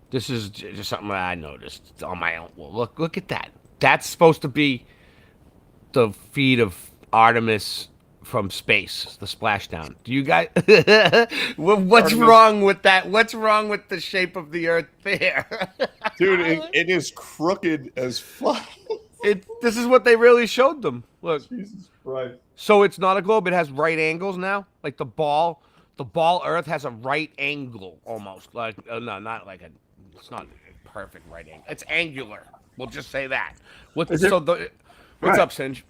This is just something that I noticed on my own. Well, look at that. That's supposed to be the feet of Artemis from space, the splashdown. Do you guys? What's wrong with that? What's wrong with the shape of the Earth there? Dude, it is crooked as fuck. This is what they really showed them. Look, Right. So it's not a globe. It has right angles now. Like the ball Earth has a right angle almost. Like no, not like a. It's not a perfect right angle. It's angular. We'll just say that. What's Right. up, Singe?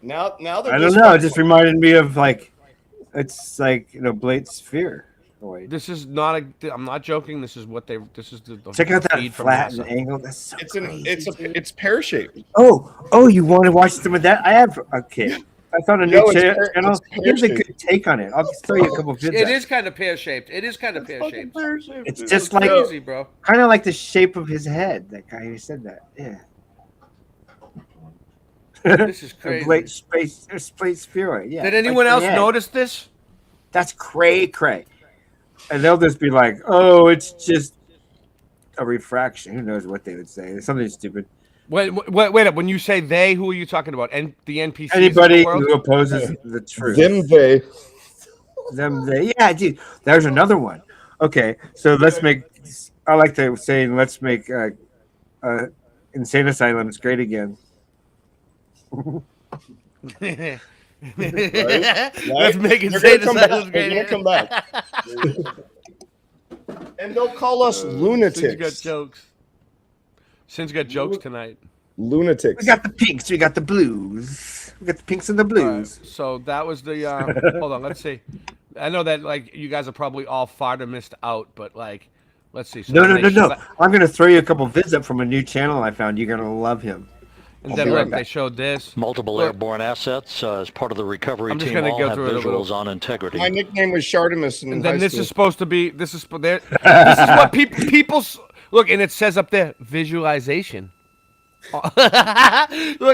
Now they're I don't just know. It just fucking- reminded me of like, it's like Blade's sphere. Oh, wait. This is not a. I'm not joking. This is what they. This is the Check out that feed from flat NASA. and angle. That's so it's pear shaped. Oh, you want to watch some of that? I have. Okay, I found a new No, it's channel. it's Here's a pear-shaped. good take on it. I'll just throw you a couple vids. It up. is kind of pear shaped. It is kind of pear shaped. It's just like crazy, bro. Kind of like the shape of his head. That guy who said that. Yeah. This is A crazy. space spheroid. Yeah. Did it's anyone like else the head. notice this? That's cray. And they'll just be like, "Oh, it's just a refraction." Who knows what they would say? It's something stupid. Wait up. When you say they, who are you talking about? And the NPCs Anybody of the world? who opposes the truth. Them they. Yeah, dude. There's another one. Okay, so let's make. I like to say, let's make insane asylums great again. Right? Let's make it They're say gonna come asylums back. great They're again. gonna come back. And they'll call us Sin's lunatics. got jokes. Sin's got jokes tonight. Lunatics. We got the pinks. We got the blues. We got the pinks and the blues. So that was the. Hold on. Let's see. I know that like you guys are probably all far to missed out, but like, let's see. So No. they show that- I'm gonna throw you a couple vids up from a new channel I found. You're gonna love him. And then look, they showed this. Multiple airborne assets as part of the recovery I'm just team gonna all go have through it a visuals little. on integrity. My nickname was Shartimus in And then high this school. is supposed to be. This is what people look, and it says up there visualization. Look,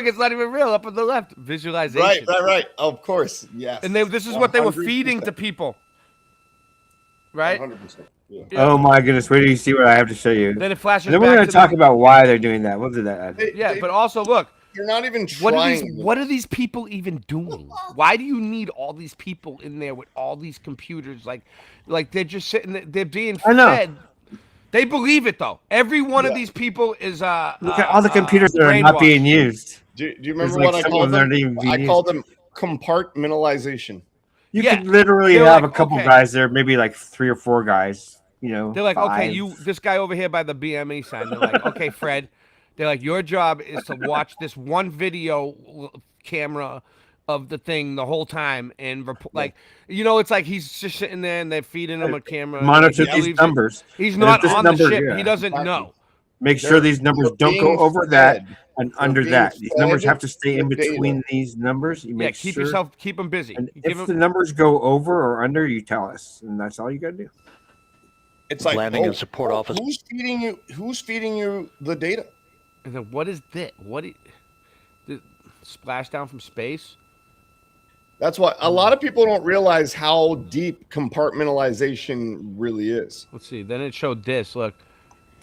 it's not even real. Up on the left, visualization. Right. Of course, yes. And this is what they were 100%. feeding to people, right? 100%. Yeah. Oh my goodness! Wait till you see what I have to show you. Then it flashes And then we're back gonna to talk the- about why they're doing that. We'll do that. Yeah, but also look. You're not even What trying. are these people even doing? Why do you need all these people in there with all these computers? Like they're just sitting there, they're being I know. fed. They believe it though. Every one of these people is Look at all the computers that are not being used. Do you remember There's, what I some called of them them? aren't even being I called used. them compartmentalization. You Yeah. could literally They're have like, a couple okay. guys there, maybe like 3 or 4 guys. They're like, okay, five. this guy over here by the BME sign. They're like, okay, Fred. They're like, your job is to watch this one video camera of the thing the whole time and it's like he's just sitting there and they're feeding him a camera. Monitor Like, he these believes it. numbers. He's And not if this on number- the ship. yeah. He doesn't know. Make sure these numbers don't go being over that fed. and They're under being that. These numbers fed have to stay in the data. between these numbers. You make keep sure. keep them busy. And You give if 'em- the numbers go over or under, you tell us, and that's all you gotta do. It's like Landing and support office. Who's feeding you the data? And then what is this? The splashdown from space? That's why a lot of people don't realize how deep compartmentalization really is. Let's see. Then it showed this. Look.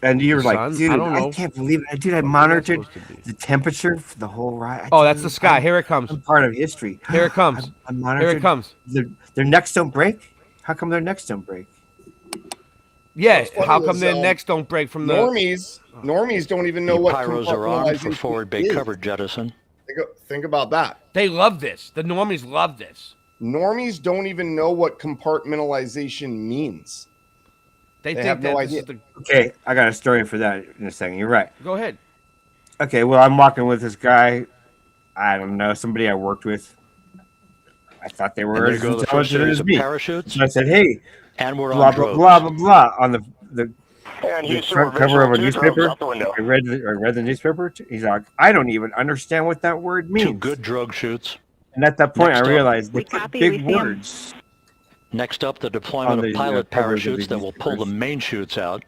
And you're like, Sun? dude, I don't know. I can't believe it. Dude, I What is that monitored supposed to be? the temperature for the whole ride. Oh, that's the sky. Here it comes. I'm part of history. Here it comes. I Here monitored it comes. Their necks don't break? How come their necks don't break? Yeah. What's funny How come is, their necks don't break from the normies don't even know The what pyros are on for compartmentalization forward bay is. cover jettison. Think about that. They love this. The normies love this. Normies don't even know what compartmentalization means. They They think have that no this idea. is the. Okay, I got a story for that in a second. You're right. Go ahead. Okay, well, I'm walking with this guy. I don't know, somebody I worked with. I thought they were And there as go the first intelligent series as of me. parachutes. So I said, hey, And we're blah, on blah, droves. blah, blah, blah, on the And Houston, front we're cover of a visual 2 drones newspaper. out the window. I read the newspaper. He's like, I don't even understand what that word means. 2 good drug shoots. And at that point, Next I up- realized We they put copy, big we see 'em. words. Next up, the deployment On the, of pilot covers of parachutes these that will pull the newspapers. main chutes out.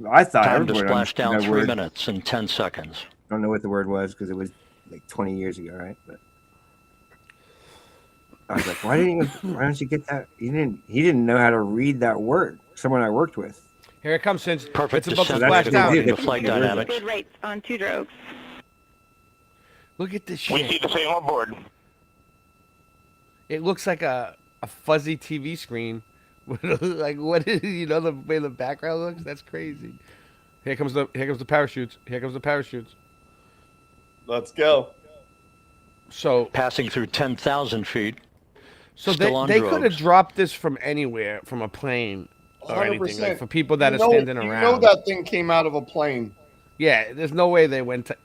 I thought Time to everyone splash understood down that 3 word. minutes and 10 seconds. I don't know what the word was because it was like 20 years ago, right? But I was like, why don't you get that? He didn't know how to read that word. Someone I worked with. Here it comes, since Perfect it's about to descent splash that's down. what they according did. to flight They did. dynamics. Good rates on 2 drogues. Look at this We see shit. the same on board. It looks like a fuzzy TV screen. Like what is the way the background looks? That's crazy. Here comes the parachutes. Here comes the parachutes. Let's go. So passing through 10,000 feet. So still on they drugs. could have dropped this from anywhere, from a plane or anything. Like 100%. for people that You are know- standing you around. know that thing came out of a plane. Yeah, there's no way they went to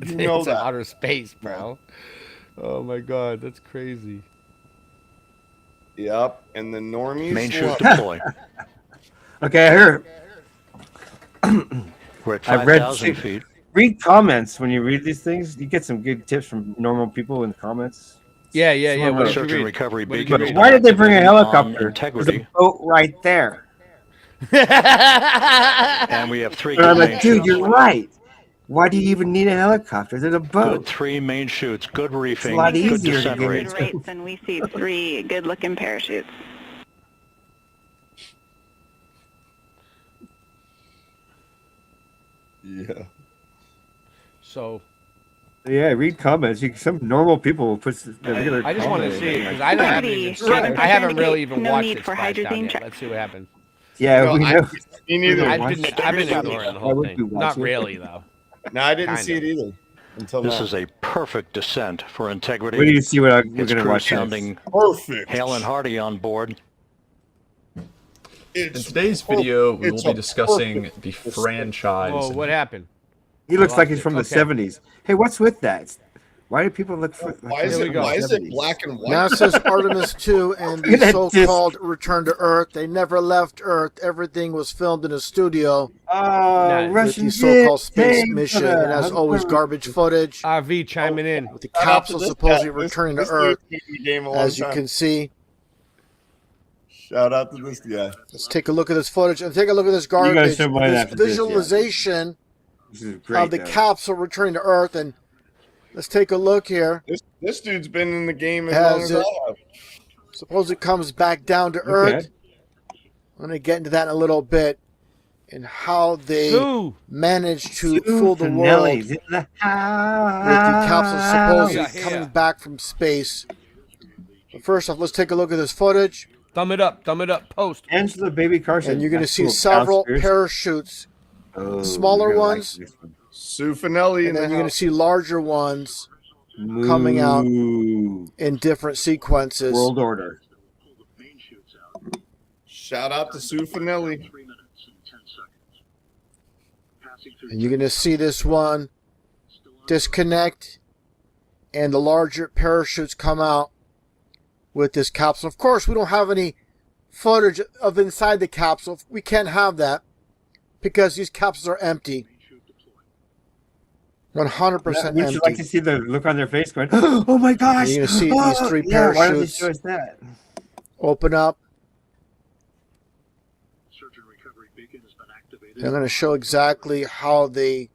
You know into that. outer space, bro. Oh my god, that's crazy. Yep, and the normies. Main chute love- deploy. Okay, I heard. We're at I've read 5,000 feet. read comments when you read these things. You get some good tips from normal people in the comments. Yeah, yeah, yeah. What did you Search and read? recovery What did beacon you has read? been Why did they bring a activated on helicopter? There's a integrity, boat right there. and we have 3 And I'm good main like, dude, chutes. you're right. Why do you even need a helicopter? There's a Good boat. 3 main chutes, good reefing, lot good easier to descent get rate. Rates, and we see 3 good-looking parachutes. Yeah. So Yeah, read comments. Some normal people will put regular. I just want to see because I haven't really even No watched need it for splash down hydrazine yet. check. Let's see what happens. Yeah, No, we I- know. Me neither. I've been ignoring the Why whole would thing. you watch Not it? really though. No, I didn't Kind see of. it either until This now. is a perfect descent for integrity. Where do you see what we're It's gonna crew watch? sounding Perfect. Hale and Hardy on board. In today's video, we will it's be a discussing perfect the descent. franchise. Whoa, what happened? He looks I like lost he's it. from the Okay. 70s. Hey, what's with that? Why do people look for? Why is Here we it? go. Why is it black and white? NASA's Artemis 2 and the so-called return to Earth. They never left Earth. Everything was filmed in a studio Oh, With Russian with the so-called space jet, mission. brother. And as How's it always, going? garbage footage RV chiming in. with the Shout out to capsule this supposedly guy. returning This to Earth. dude's been in the game a long As you time. can see, Shout out to this guy. let's take a look at this footage and take a look at this You gotta garbage. show mine This after this, yeah. visualization This is great. of the though. capsule returning to Earth. And let's take a look here. This dude's been in the game as Has long as it- I have. Suppose it comes back down to Earth. I'm going to get into that in a little bit and how they Sue. managed to Sue fool the world Finelli's in the with the capsule supposedly Yeah, yeah. coming back from space. But first off, let's take a look at this footage. Thumb it up, post. Angela Baby Carson. And you're going to That's see cool. several Downstairs. parachutes, Oh, smaller you're gonna like ones. this one. Sue Finelli. and then you're going to see larger ones coming out Ooh. in different sequences. World Order. Shout out to Sue Finelli. And you're going to see this one disconnect and the larger parachutes come out with this capsule. Of course, we don't have any footage of inside the capsule. We can't have that because these capsules are empty. 100% Would you like empty. to see the look on their face going, oh my gosh. And you're going to see these 3 Yeah, why don't they parachutes show us that? open up. I'm going to show exactly how they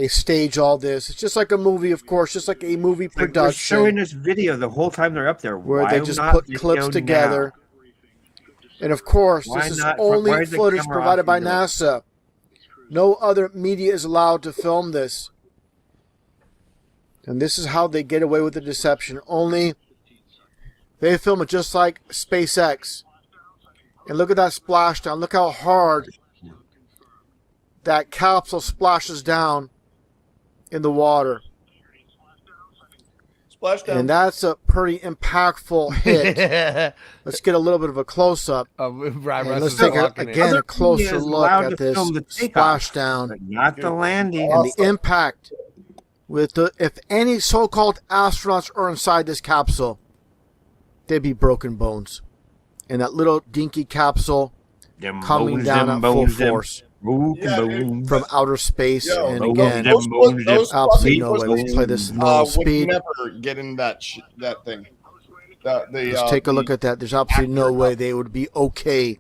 stage all this. It's just like a movie, of course, just like a movie Like, they're production showing us video the whole time they're up there. where Why they just not put video clips now? together. And of course, Why this is not- only why is the footage camera provided off by and do it? NASA. No other media is allowed to film this. And this is how they get away with the deception. Only they film it just like SpaceX. And look at that splashdown. Look how hard that capsule splashes down in the water. Splashdown. And that's a pretty impactful hit. Let's get a little bit of a close-up. And let's take again a closer look at this splashdown. But not the landing. And the impact with the, if any so-called astronauts are inside this capsule, they'd be broken bones. And that little dinky capsule Them coming bones, down them at full bones, them force bones. from outer space. Yo, and those- again, those absolutely no fucking way. Let's play this in low would speed. never get in that thing. Let's take a look at that. There's absolutely no way they would be okay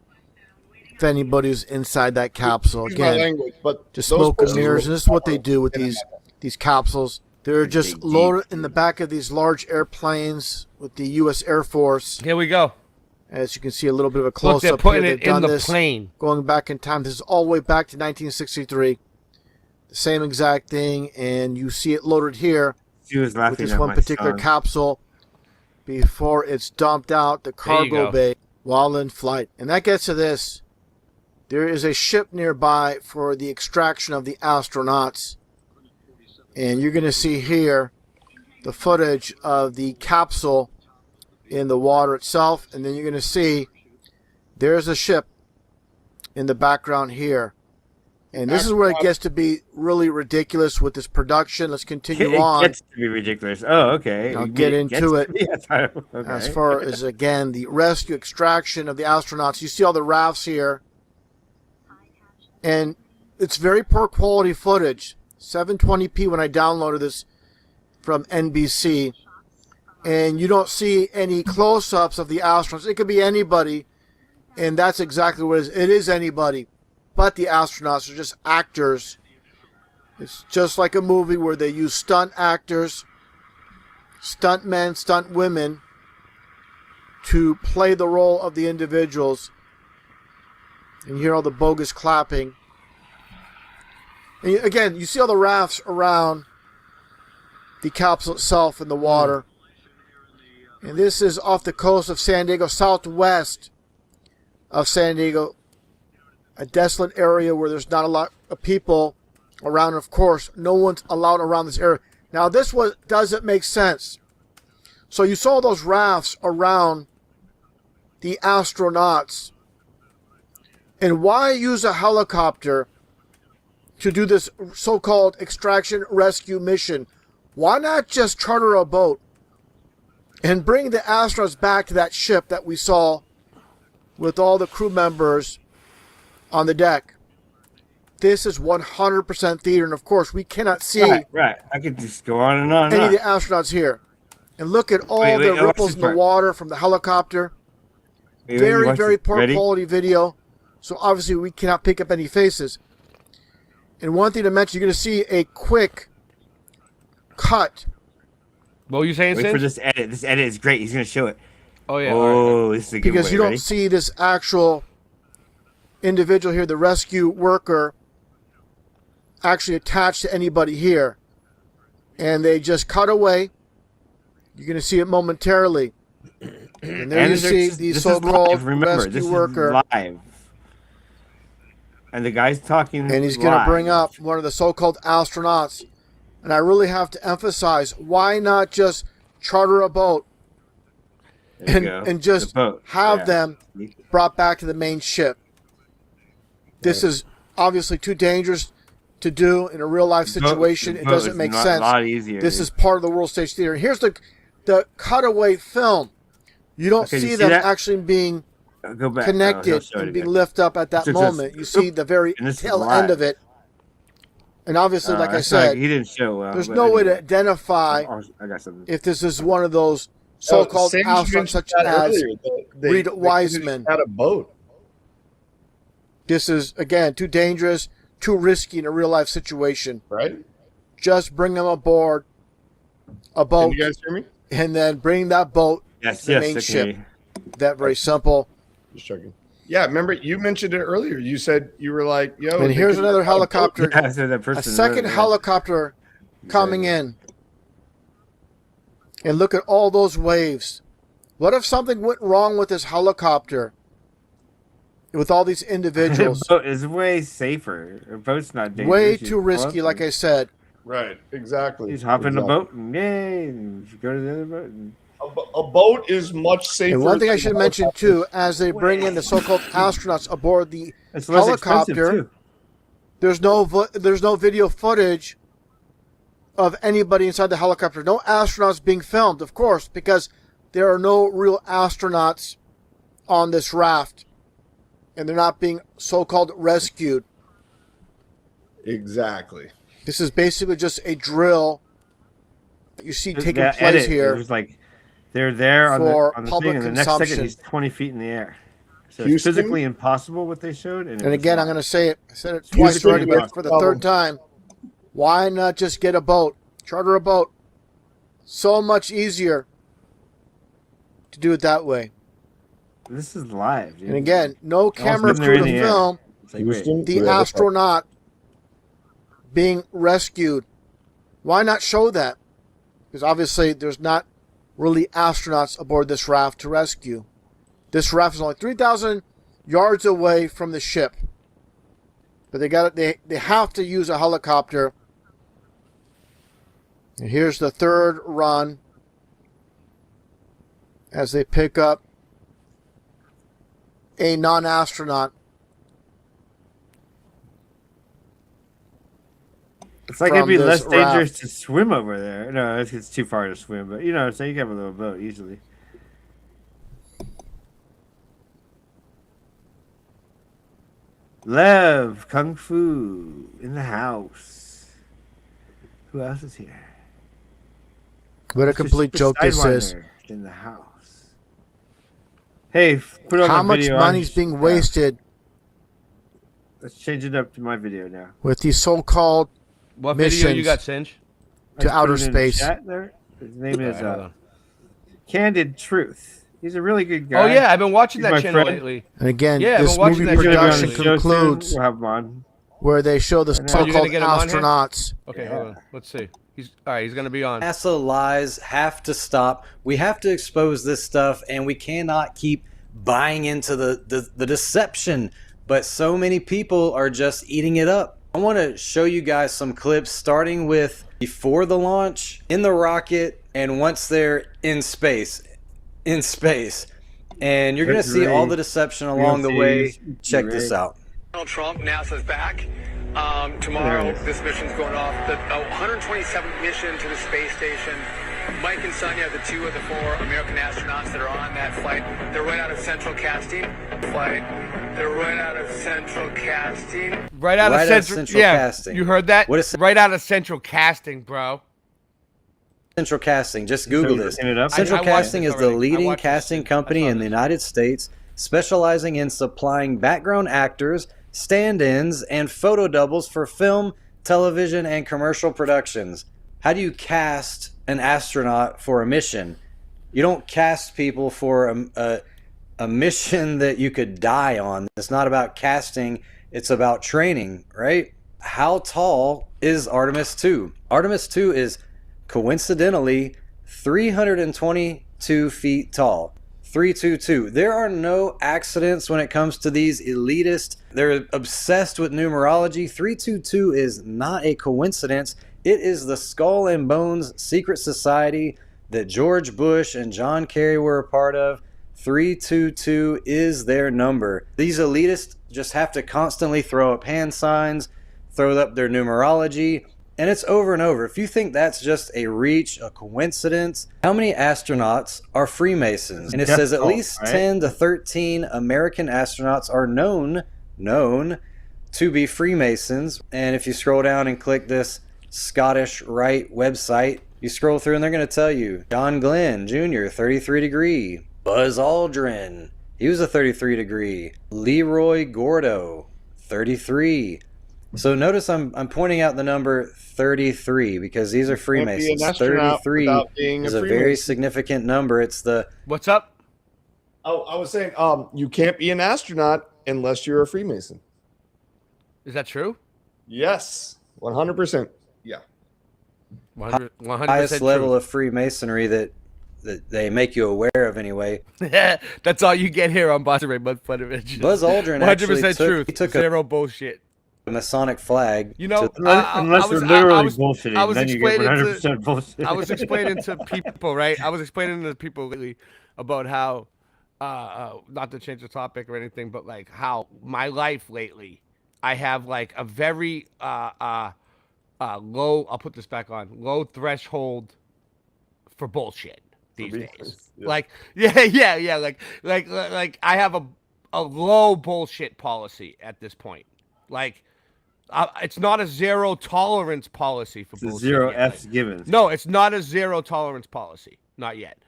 if anybody's inside that capsule. Excuse my Again, language, but just those smoke and persons mirrors. would And this is what they never do with get in these capsules. They're just loaded in the back of these large airplanes with the U.S. Air Force. Here we go. As you can see, a little bit of a Look, close-up they're putting here. it They've done in the this plane. going back in time. This is all the way back to 1963. The same exact thing, and you see it loaded here She was with laughing this at one my particular son. capsule before it's dumped out the There you cargo go. bay while in flight. And that gets to this. There is a ship nearby for the extraction of the astronauts. And you're going to see here the footage of the capsule in the water itself, and then you're going to see there's a ship in the background here. And this is where it gets to be really ridiculous with this production. Let's continue on. It gets to be ridiculous. Oh, okay. I'll get into it. Okay. As far as, again, the rescue extraction of the astronauts. You see all the rafts here. And it's very poor quality footage. 720p when I downloaded this from NBC. And you don't see any close-ups of the astronauts. It could be anybody. And that's exactly what it is. It is anybody. But the astronauts are just actors. It's just like a movie where they use stunt actors, stunt men, stunt women to play the role of the individuals. And you hear all the bogus clapping. And again, you see all the rafts around the capsule itself in the water. And this is off the coast of San Diego, southwest of San Diego. A desolate area where there's not a lot of people around. Of course, no one's allowed around this area. Now, this doesn't make sense. So you saw those rafts around the astronauts. And why use a helicopter to do this so-called extraction rescue mission? Why not just charter a boat and bring the astronauts back to that ship that we saw with all the crew members on the deck? This is 100% theater, and of course, we cannot see right. I could just go on and on. any of the astronauts here. And look at all the ripples in the water from the helicopter. Very, very poor quality video. So obviously, we cannot pick up any faces. And one thing to mention, you're going to see a quick cut. What were you saying, Wait Sid? for this edit. This edit is great. He's going to show it. Oh, yeah. Oh, this is a good Because way. you don't Ready? see this actual individual here, the rescue worker, actually attached to anybody here. And they just cut away. You're going to see it momentarily. And there you see the so-called rescue worker. Live. And the guy's talking And he's going to bring up one of the so-called astronauts. And I really have to emphasize, why not just charter a boat and just have them brought back to the main ship? This is obviously too dangerous to do in a real-life situation. It doesn't make sense. A lot easier, this is part of the World Stage Theater. Here's the cutaway film. You don't see them actually being connected and being lifted up at that moment. You see the very tail end of it. And obviously, like I said, he didn't show well, there's no way to identify if this is one of those so-called astronauts such as Reed Wiseman. Had a boat. This is, again, too dangerous, too risky in a real-life situation. Right. Just bring them aboard a boat. Can you guys hear me? And then bring that boat to the main ship. That very simple. Just checking. Yeah, remember you mentioned it earlier. You said you were like, "Yo." And here's another helicopter. A second helicopter coming in. And look at all those waves. What if something went wrong with this helicopter? With all these individuals. A boat is way safer. A boat's not dangerous. Way too risky, like I said. Right, exactly. You just hop in the boat and yay, and you go to the other boat. And... A boat is much safer. And one thing I should mention too, as they bring in the so-called astronauts aboard the helicopter, there's no video footage of anybody inside the helicopter. No astronauts being filmed, of course, because there are no real astronauts on this raft, and they're not being so-called rescued. Exactly. This is basically just a drill that you see taking place here. It was like they're there on the public thing, and the next second he's 20 feet in the air. So it's physically impossible what they showed. And again, I'm going to say it. I said it twice already, but for the third time. Why not just get a boat? Charter a boat. So much easier to do it that way. This is live. Dude. And again, no camera crew to film the astronaut being rescued. Why not show that? Because obviously there's not really astronauts aboard this raft to rescue. This raft is only 3,000 yards away from the ship. But they have to use a helicopter. And here's the third run as they pick up a non-astronaut. It's like it'd be less dangerous to swim over there. No, it's too far to swim, but you know, so you can have a little boat easily. Lev, Kung Fu in the house. Who else is here? What a complete joke this is. In the house. Hey, put on how much video money's being wasted? Let's change it up to my video now. With these so-called what missions video you got, Singe? To outer space. His name is Candid Truth. He's a really good guy. Oh yeah, I've been watching that channel lately. And again, yeah, this movie production concludes we'll have him on. Where they show the so-called astronauts. Okay, hold on. Let's see. He's all right. He's going to be on. NASA lies have to stop. We have to expose this stuff, and we cannot keep buying into the deception. But so many people are just eating it up. I want to show you guys some clips, starting with before the launch, in the rocket, and once they're in space. And you're going to see all the deception along the way. Check this out. Donald Trump, NASA's back. Tomorrow, this mission's going off. The 127th mission to the space station. Mike and Sonia, the two of the four American astronauts that are on that flight, they're right out of central casting. They're right out of central casting. Right out of central casting. You heard that? What is right out of central casting, bro? Central Casting. Just Google this. Central Casting is the leading casting company in the United States, specializing in supplying background actors, stand-ins, and photo doubles for film, television, and commercial productions. How do you cast an astronaut for a mission? You don't cast people for a mission that you could die on. It's not about casting, it's about training, right? How tall is Artemis 2? Artemis 2 is coincidentally 322 feet tall. 322. There are no accidents when it comes to these elitists. They're obsessed with numerology. 322 is not a coincidence. It is the Skull and Bones secret society that George Bush and John Kerry were a part of. 322 is their number. These elitists just have to constantly throw up hand signs, throw up their numerology, and it's over and over. If you think that's just a reach, a coincidence, how many astronauts are Freemasons? And it says at least 10 to 13 American astronauts are known to be Freemasons. And if you scroll down and click this Scottish Rite website, you scroll through and they're going to tell you John Glenn Jr., 33 degree. Buzz Aldrin, he was a 33 degree. Leroy Gordo, 33. So notice I'm pointing out the number 33 because these are Freemasons. 33 is a very significant number. It's the... What's up? Oh, I was saying, you can't be an astronaut unless you're a Freemason. Is that true? Yes, 100%. Yeah. 100% highest level of Freemasonry that they make you aware of anyway. That's all you get here on Boston Ray Mud Fun Adventures. Buzz Aldrin 100% truth. He took zero bullshit. A Masonic flag. You know, unless they're literally bullshitting, then you get 100% bullshit. I was explaining to people, right? I was explaining to people lately about how, not to change the topic or anything, but like how my life lately, I have like a very low. I'll put this back on. Low threshold for bullshit these days. Yeah. Like, yeah. Like I have a low bullshit policy at this point. Like. It's not a zero tolerance policy for bullshit. Zero F's given. No, it's not a zero tolerance policy. Not yet.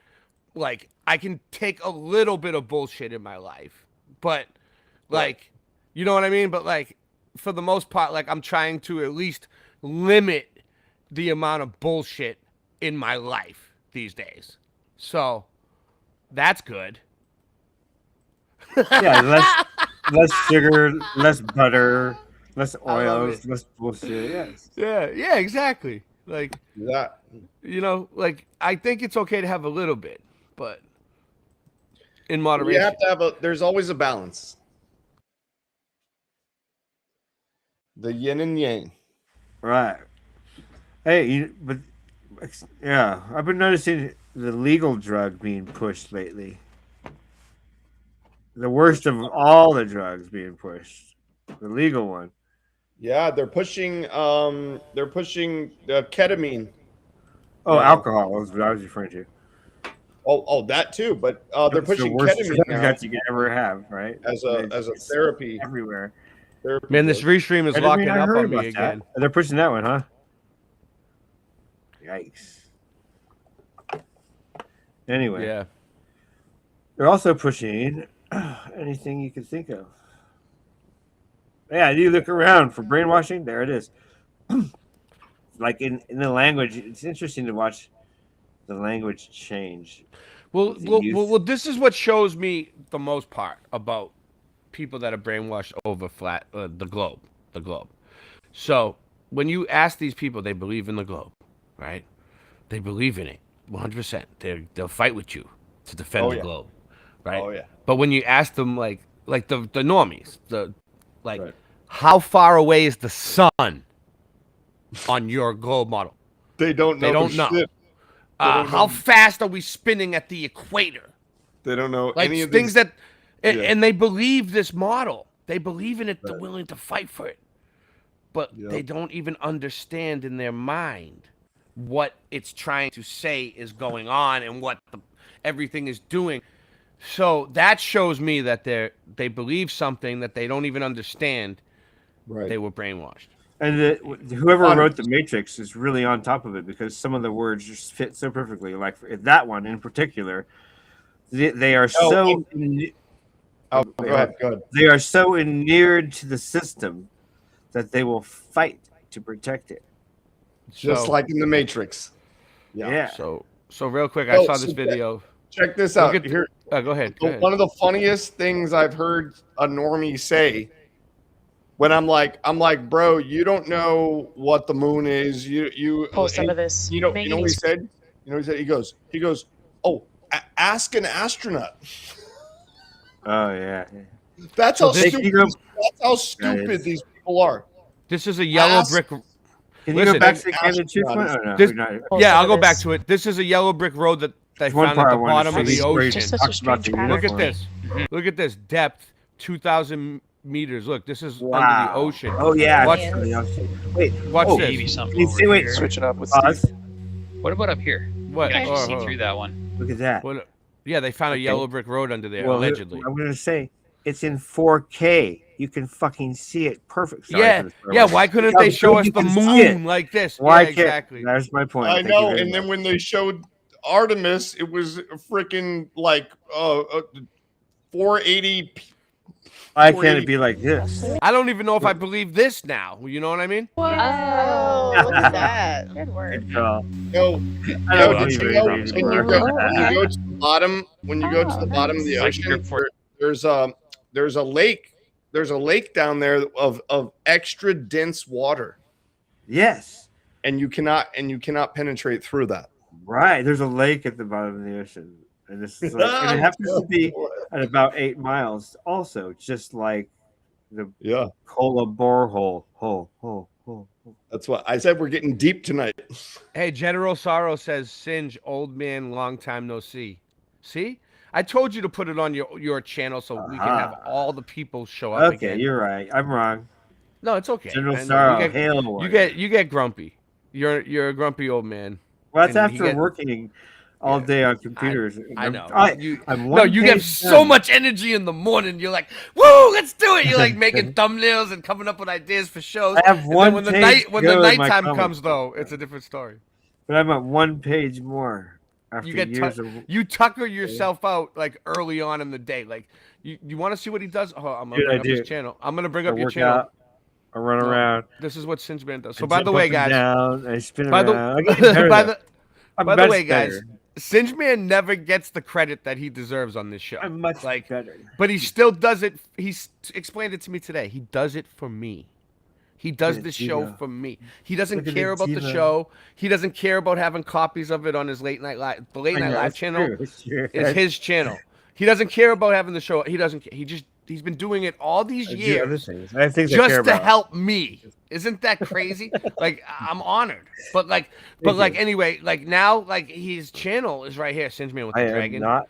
Like, I can take a little bit of bullshit in my life. But, like, you know what I mean? But, like, for the most part, like, I'm trying to at least limit the amount of bullshit in my life these days. So, that's good. Yeah, less sugar, less butter. Less oils, less bullshit. Yes. Yeah, exactly. Like that. You know, like I think it's okay to have a little bit, but in moderation. You have to have there's always a balance. The yin and yang. Right. Hey, but Yeah, I've been noticing the legal drug being pushed lately. The worst of all the drugs being pushed, the legal one. Yeah, they're pushing ketamine. Oh, now. alcohol was what I was referring to. Oh, that too. But they're It's the pushing worst ketamine drug now that you could ever have, right? as a therapy. Everywhere. Therapy Man, this drug. restream is Ketamine, locking I up heard on me about that. again. They're pushing that one, huh? Yikes. Anyway. Yeah. They're also pushing anything you can think of. Yeah, you look around for brainwashing, there it is. Like in the language, it's interesting to watch the language change. Well, with the youth. this is what shows me the most part about people that are brainwashed over the globe. So when you ask these people, they believe in the globe, right? They believe in it 100%. They'll fight with you to defend the globe, right? Oh yeah. But when you ask them, like the normies, how far away is the sun on your globe model? They don't know. They don't know. Shit. How fast are we spinning at the equator? They don't know Like any of things these. and they believe this model. They believe in it. They're willing to fight for it, but they don't even understand in their mind what it's trying to say is going on and what everything is doing. So that shows me that they believe something that they don't even understand. Right. They were brainwashed. And whoever wrote the Matrix is really on top of it because some of the words just fit so perfectly. Like that one in particular, they are so. Go ahead. They are so inured to the system that they will fight to protect it. Just like in the Matrix. Yeah. So real quick, I saw this video. Check this out. Here, go ahead. One of the funniest things I've heard a normie say. When I'm like, bro, you don't know what the moon is. You Post some of this. You know what he said? He goes, oh, ask an astronaut. Oh yeah. That's how stupid these people are. This is a yellow brick. Can you go back to the Canada Chief one? Oh, no, yeah, I'll go back to it. This is a yellow brick road that they found at the bottom of the ocean. Look at this. Look at this depth, 2,000 meters. Look, this is under the ocean. Oh yeah. Watch, wait, watch this. Maybe something over wait, here. switch it up with Steve. What about up here? What? You can actually see through that one. Look at that. Yeah, they found a yellow brick road under there, allegedly. I'm going to say it's in 4K. You can fucking see it perfect. Yeah. Why couldn't they show us the moon like this? Why can't? Exactly. That's my point. I know. And then when they showed Artemis, it was freaking like 480. Why can't it be like this? I don't even know if I believe this now. You know what I mean? Oh, look at that. Good word. No, when you go to the bottom, of the ocean, there's a lake. There's a lake down there of extra dense water. Yes. And you cannot penetrate through that. Right. There's a lake at the bottom of the ocean. And this is like, and it happens to be at about 8 miles also, just like the Cola borehole. Hole. That's what I said. We're getting deep tonight. Hey, General Sorrow says, Singe, old man, long time no see. See? I told you to put it on your channel so we can have all the people show up again. Okay, you're right. I'm wrong. No, it's okay. General Sorrow, you get grumpy. You're a grumpy old man. Well, that's after working all day on computers. I know. You get so much energy in the morning. You're like, woo, let's do it. You're like making thumbnails and coming up with ideas for shows. I have one when the page nighttime comes, though, it's a different story. But I'm at 1 page more after years of... You tucker yourself out like early on in the day. Like you want to see what he does? Oh, I'm gonna bring up his channel. I'm gonna bring up your channel. I run around. This is what Singeman does. So by the way, guys, I spin by around. By the way, guys, Singeman never gets the credit that he deserves on this show. I'm much better. But he still does it. He explained it to me today. He does it for me. He does this show for me. He doesn't care about the show. He doesn't care about having copies of it on his late night live. The late night live channel is his channel. He doesn't care about having the show. He He's been doing it all these I do years. other things. I have things I care just to about. help me. Isn't that crazy? Like, I'm honored. But anyway, like now, like his channel is right here, Singeman with the I dragon. am not.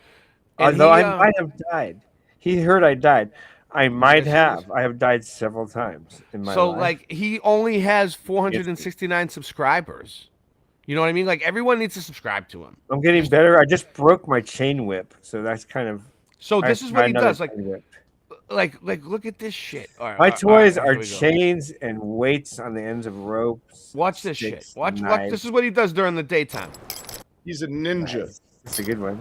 And Although he, I might have died. He heard I died. I might have. I have died several times in my so life. like he only has 469 subscribers. You know what I mean? Like everyone needs to subscribe to him. I'm getting better. I just broke my chain whip, so that's kind of. So I this have is to what buy he another does. chain whip. Like look at this shit. All right, My toys here are we go. chains and weights on the ends of ropes. Watch this shit. sticks, Watch. knives. This is what he does during the daytime. He's a ninja. That's a good one.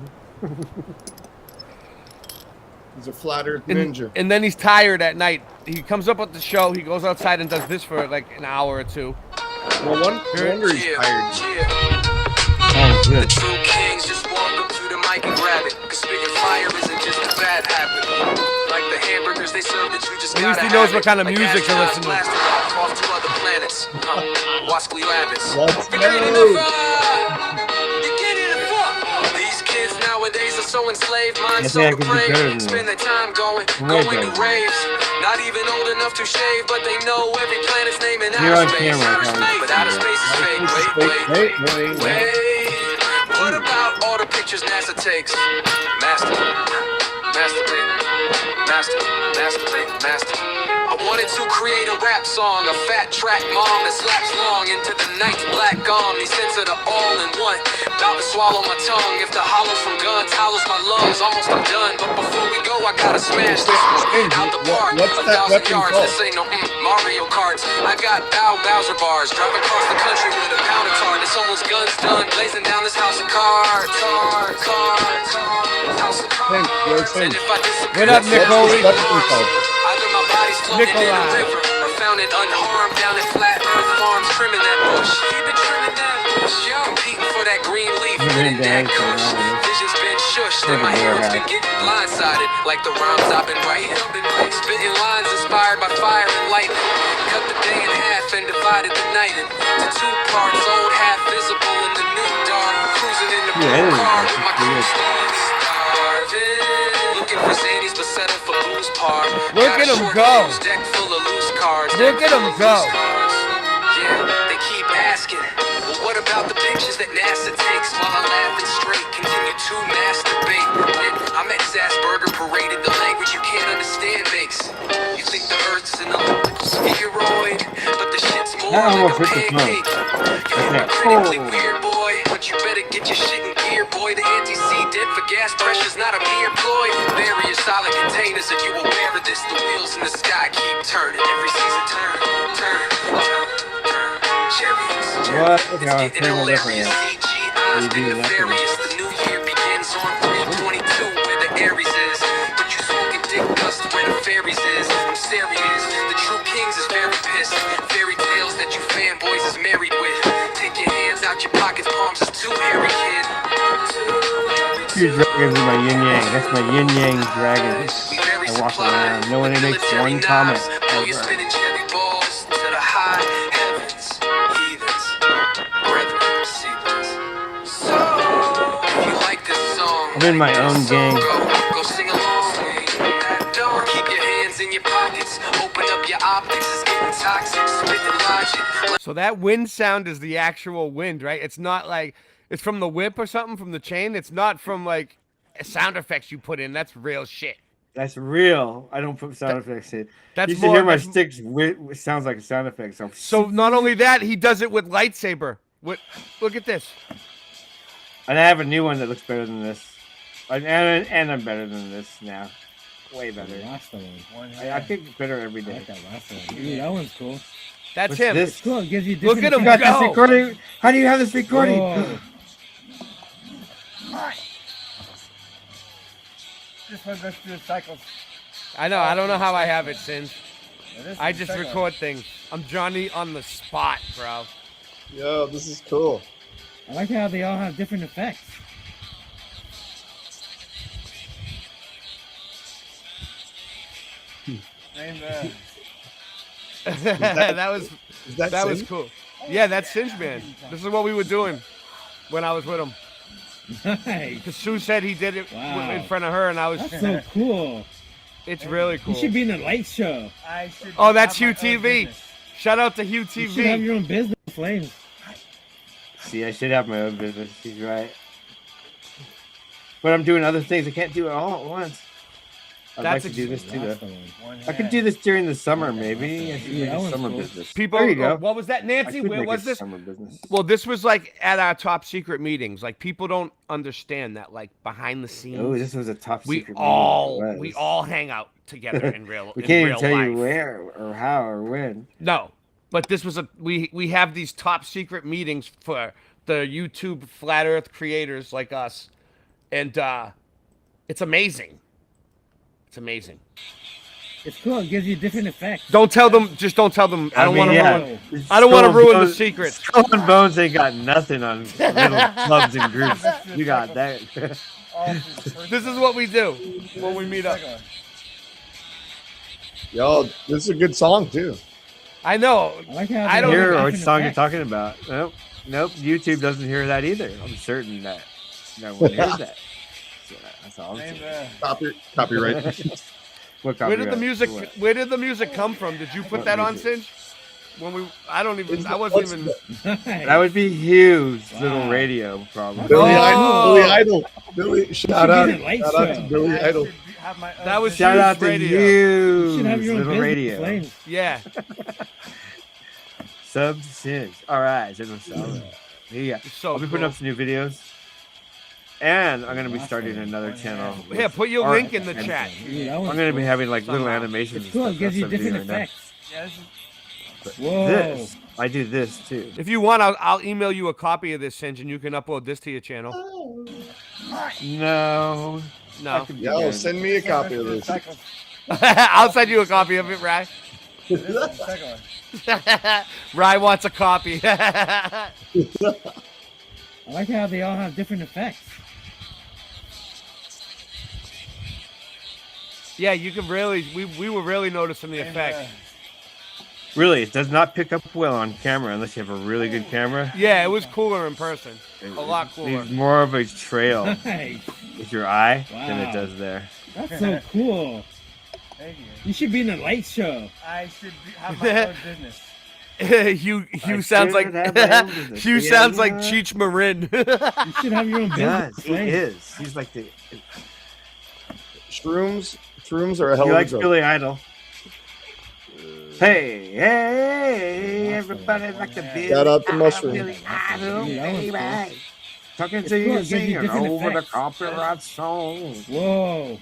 He's a flat Earth ninja. And then he's tired at night. He comes up with the show. He goes outside and does this for like an hour or two. Well, no wonder he's tired. Oh, good. The true kings just walk up to the mic and grab it. Cause spitting fire isn't just a bad habit. Like the hamburgers they serve that you just At least gotta he knows have what it. kind of Like music to astronauts listen to. blasting off to other planets. Wascally Lavis. Let's You're getting the go. fuck. You're getting the fuck. These kids nowadays are so enslaved, I minds think I so could do better than depraved. Spend this. their time going to raves. Not even old enough to shave, but they know every planet's name in You're outer on space. camera, Tom. But outer space is fake. Wait. What about all the pictures NASA takes? Masturbate. I wanted to create a rap song, a fat track mom that slaps long into the night black gong. These scents are the all-in-one. About to swallow my tongue. If the hollow from guns hollows my lungs, almost I'm done. But before we go, I gotta smash this one out the park. What's that 1,000 weapon yards. called? This ain't no Mario Karts. I got Bowser bars. Driving across the country with a powder tart. This almost guns done. Blazing down this house of cards. House of cards. And if I disappear, What up, Nicole? either my body's floated in a Nikolai. river or found it unharmed down at Flat Earth Farms, trimming that bush. Even trimming that bush, yo. Competing for that green leaf, getting that kush. Vision's been shushed and my hearing's been getting blindsided. Like the rhymes I've been writing. Spitting lines inspired by fire and lightning. Cut the day in half and divided the night into two parts. Old half visible in the new dark. Cruising in the blue car with my crew starving. Looking for Zannies but settle for booze par. Look at him go. Deck full of loose cards. Look at him go. Yeah, they keep asking. Well, what about the pictures that NASA takes while I laugh and straight continue to masturbate? I'm at Sassburger paraded the language you can't understand makes. You think the Earth's an elliptical spheroid, but the shit's more like a pancake. You're critically weird, boy, but you better get your shit in gear, boy. The anti-seed dip for gas pressure's not a mere ploy. Bury your solid containers if you aware of this. The wheels in the sky keep turning. Every season turn. Chariots. What? Okay, It's I'll getting turn it hilarious. different. CGI's been nefarious. The new year begins on 3/22 where the Aries is. But you smoking dick dust where the fairies is. I'm serious. The true kings is very pissed. Fairy tales that you fanboys is married with. Take your hands out your pockets, palms is too hairy, kid. Two dragons in my yin yang. That's my yin yang dragon. I walk around. No one makes one comment. While you're spinning cherry balls to the high heavens. Heathens, brethren, seathens. So, if you like this song, I'm in my own gang. go sing along. Don't keep your hands in your pockets. Open up your optics. It's getting toxic. Spitting logic. So that wind sound is the actual wind, right? It's not like it's from the whip or something from the chain. It's not from like sound effects you put in. That's real shit. That's real. I don't put sound effects in. That's you should more- hear my that's- sticks. Sounds like a sound effect. So not only that, he does it with lightsaber. Look at this. And I have a new one that looks better than this. And I'm better than this now. Way better. I think better every day. Ooh, that one's cool. That's What's him. this? Cool. It gives you Look at him You got this go. recording? How do you have this recording? Whoa. This one goes through the cycles. I know. I don't know how I have it, Sins. I just record things. I'm Johnny on the spot, bro. Yo, this is cool. I like how they all have different effects. that was that was Singe? cool. Yeah, that's Singe Man. This is what we were doing when I was with him. Nice. Because Sue said he did it Wow. in front of her, and I was. That's so cool. It's really cool. You should be in the light show. Oh, that's Hugh TV. Shout out to Hugh TV. You should have your own business, Flames. See, I should have my own business. He's right. But I'm doing other things. I can't do it all at once. I'd like to do this too, though. I could do this during the summer, maybe. I should do a summer business. People, there you go. What was that, Nancy? Where was this? Summer business. Well, this was like at our top secret meetings. Like people don't understand that, like behind the scenes. Oh, this was a top secret meeting. We all hang out together in real. We can't even tell life. you where or how or when. No, but this was we have these top secret meetings for the YouTube flat Earth creators like us, and it's amazing. It's amazing. It's cool. It gives you different effects. Don't tell them. Just don't tell them. I don't want to ruin. I don't Skull want to and ruin the Bones- secrets. Skull and Bones ain't got nothing on little clubs and groups. You got that. This is what we do when we meet up. Yo, this is a good song too. I know. I don't hear which song you're talking about. Nope. YouTube doesn't hear that either. I'm certain that no one hears that. So that's all. Copyright. What Where did the copyright? music? What? Where did the music come from? Did you put What that on, music? Singe? When we, I don't even. I wasn't even. That would be Hugh's little radio problem. Billy Idol. Billy, shout out to Billy Idol. That was Shout Hugh's out to radio. Hugh's should have your own little business, radio. Flames. Yeah. Sub to Singe. All right, yeah. So I'll be putting up some new videos, and I'm gonna be starting another channel. Here, put your art link in the chat. I'm gonna be having like little animations. It's cool. and It gives stuff. you That's what I'm different doing right effects. now. Whoa. This, I do this too. If you want, I'll email you a copy of this, Singe, and you can upload this to your channel. No. No. Yo, send me a copy of this. I'll send you a copy of it, Rye. Rye wants a copy. I like how they all have different effects. Yeah, you can really. We were really noticing the effect. Really, it does not pick up well on camera unless you have a really good camera. Yeah, it was cooler in person. A lot It cooler. leaves more of a trail Nice. with your eye than it Wow. does there. That's so cool. Thank you. You should be in the light show. I should have my own business. Hugh sounds like Hugh sounds like Cheech Marin. You should have your own Yes, business. he Flames. is. He's like the. Shrooms are a hell He of a likes drug. Billy Idol. Hey, everybody like the Billy Shout out to Idol, Mushroom. Billy Idol, Yeah, that was baby. Talking It's to cool, you, it gives you singing different over the effects. copyright song. Whoa.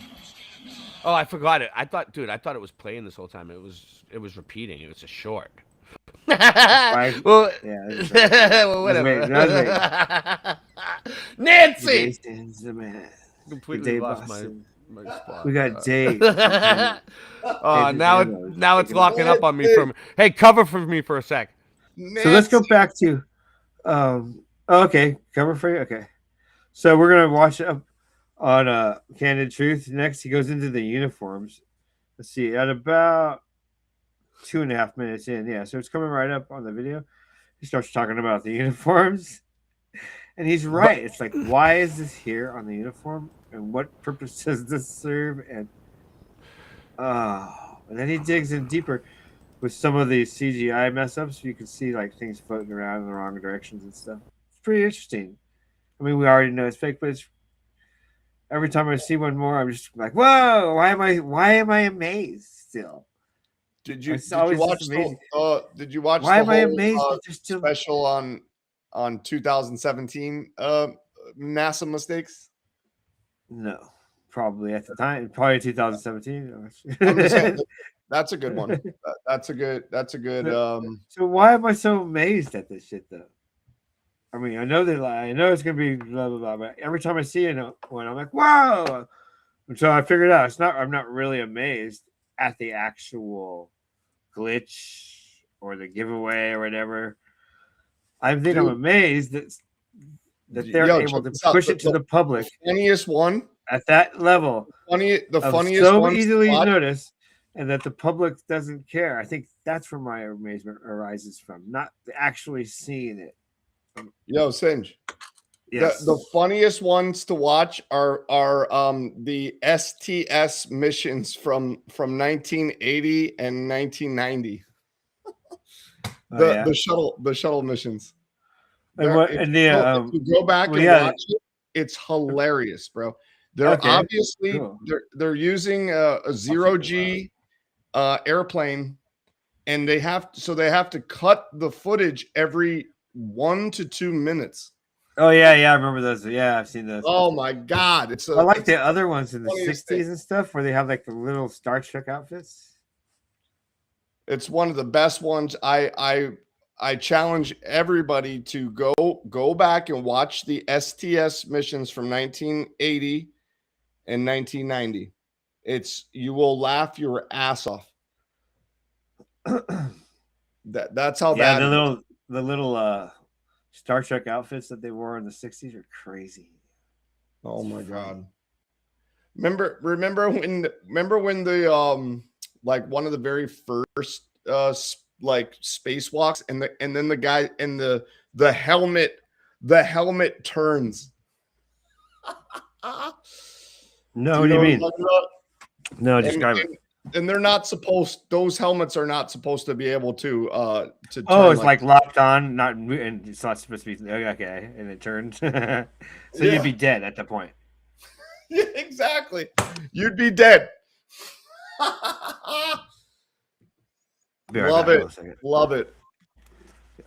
Oh, I forgot it. I thought it was playing this whole time. It was repeating. It was a short. Well, Yeah, that's right. well, whatever. That's Nancy. Jason's the man. Completely Dave lost Boston. my spot. We got Dave. Oh, now it's locking up on me from. Hey, cover for me for a sec. So let's go back to. Okay, cover for you. Okay, so we're gonna watch up on Candid Truth. Next, he goes into the uniforms. Let's see, at about 2.5 minutes in, yeah. So it's coming right up on the video. He starts talking about the uniforms, and he's right. It's like, why is this here on the uniform, and what purpose does this serve? And then he digs in deeper with some of the CGI mess ups. You can see like things floating around in the wrong directions and stuff. It's pretty interesting. I mean, we already know it's fake, but it's every time I see one more, I'm just like, whoa! Why am I amazed still? Did you It's always watch just amazing. Did you watch Why the am I whole amazed that they're still special on 2017 NASA mistakes? No, probably at the time, probably 2017. I'm just saying, that's a good one. That's a good. So why am I so amazed at this shit though? I mean, I know I know it's gonna be blah blah blah, but every time I see it, when I'm like, whoa! Until I figured out I'm not really amazed at the actual glitch or the giveaway or whatever. I think I'm amazed that they're able to push it to the public. Funniest one at that level. The funniest so one easily noticed, and that the public doesn't care. I think that's where my amazement arises from, not actually seeing it. Yo, Singe. Yes. The funniest ones to watch are the STS missions from 1980 and 1990. The shuttle missions. If you go back and watch it, it's hilarious, bro. They're obviously they're using a zero G airplane, and they have to cut the footage every 1 to 2 minutes. Oh yeah, I remember those. Yeah, I've seen those. Oh my god, I like the other ones in the '60s and stuff where they have like the little Star Trek outfits. It's one of the best ones. I challenge everybody to go back and watch the STS missions from 1980 and 1990. You will laugh your ass off. That's how bad. The little Star Trek outfits that they wore in the '60s are crazy. Oh my god! Remember when the like one of the very first like spacewalks and then the guy in the helmet turns. No, what do you mean? No, describe it. And they're not supposed. Those helmets are not supposed to be able to. Oh, it's like locked on, and it's not supposed to be okay, and it turns. So you'd be dead at the point. Yeah, exactly. You'd be dead. Love it.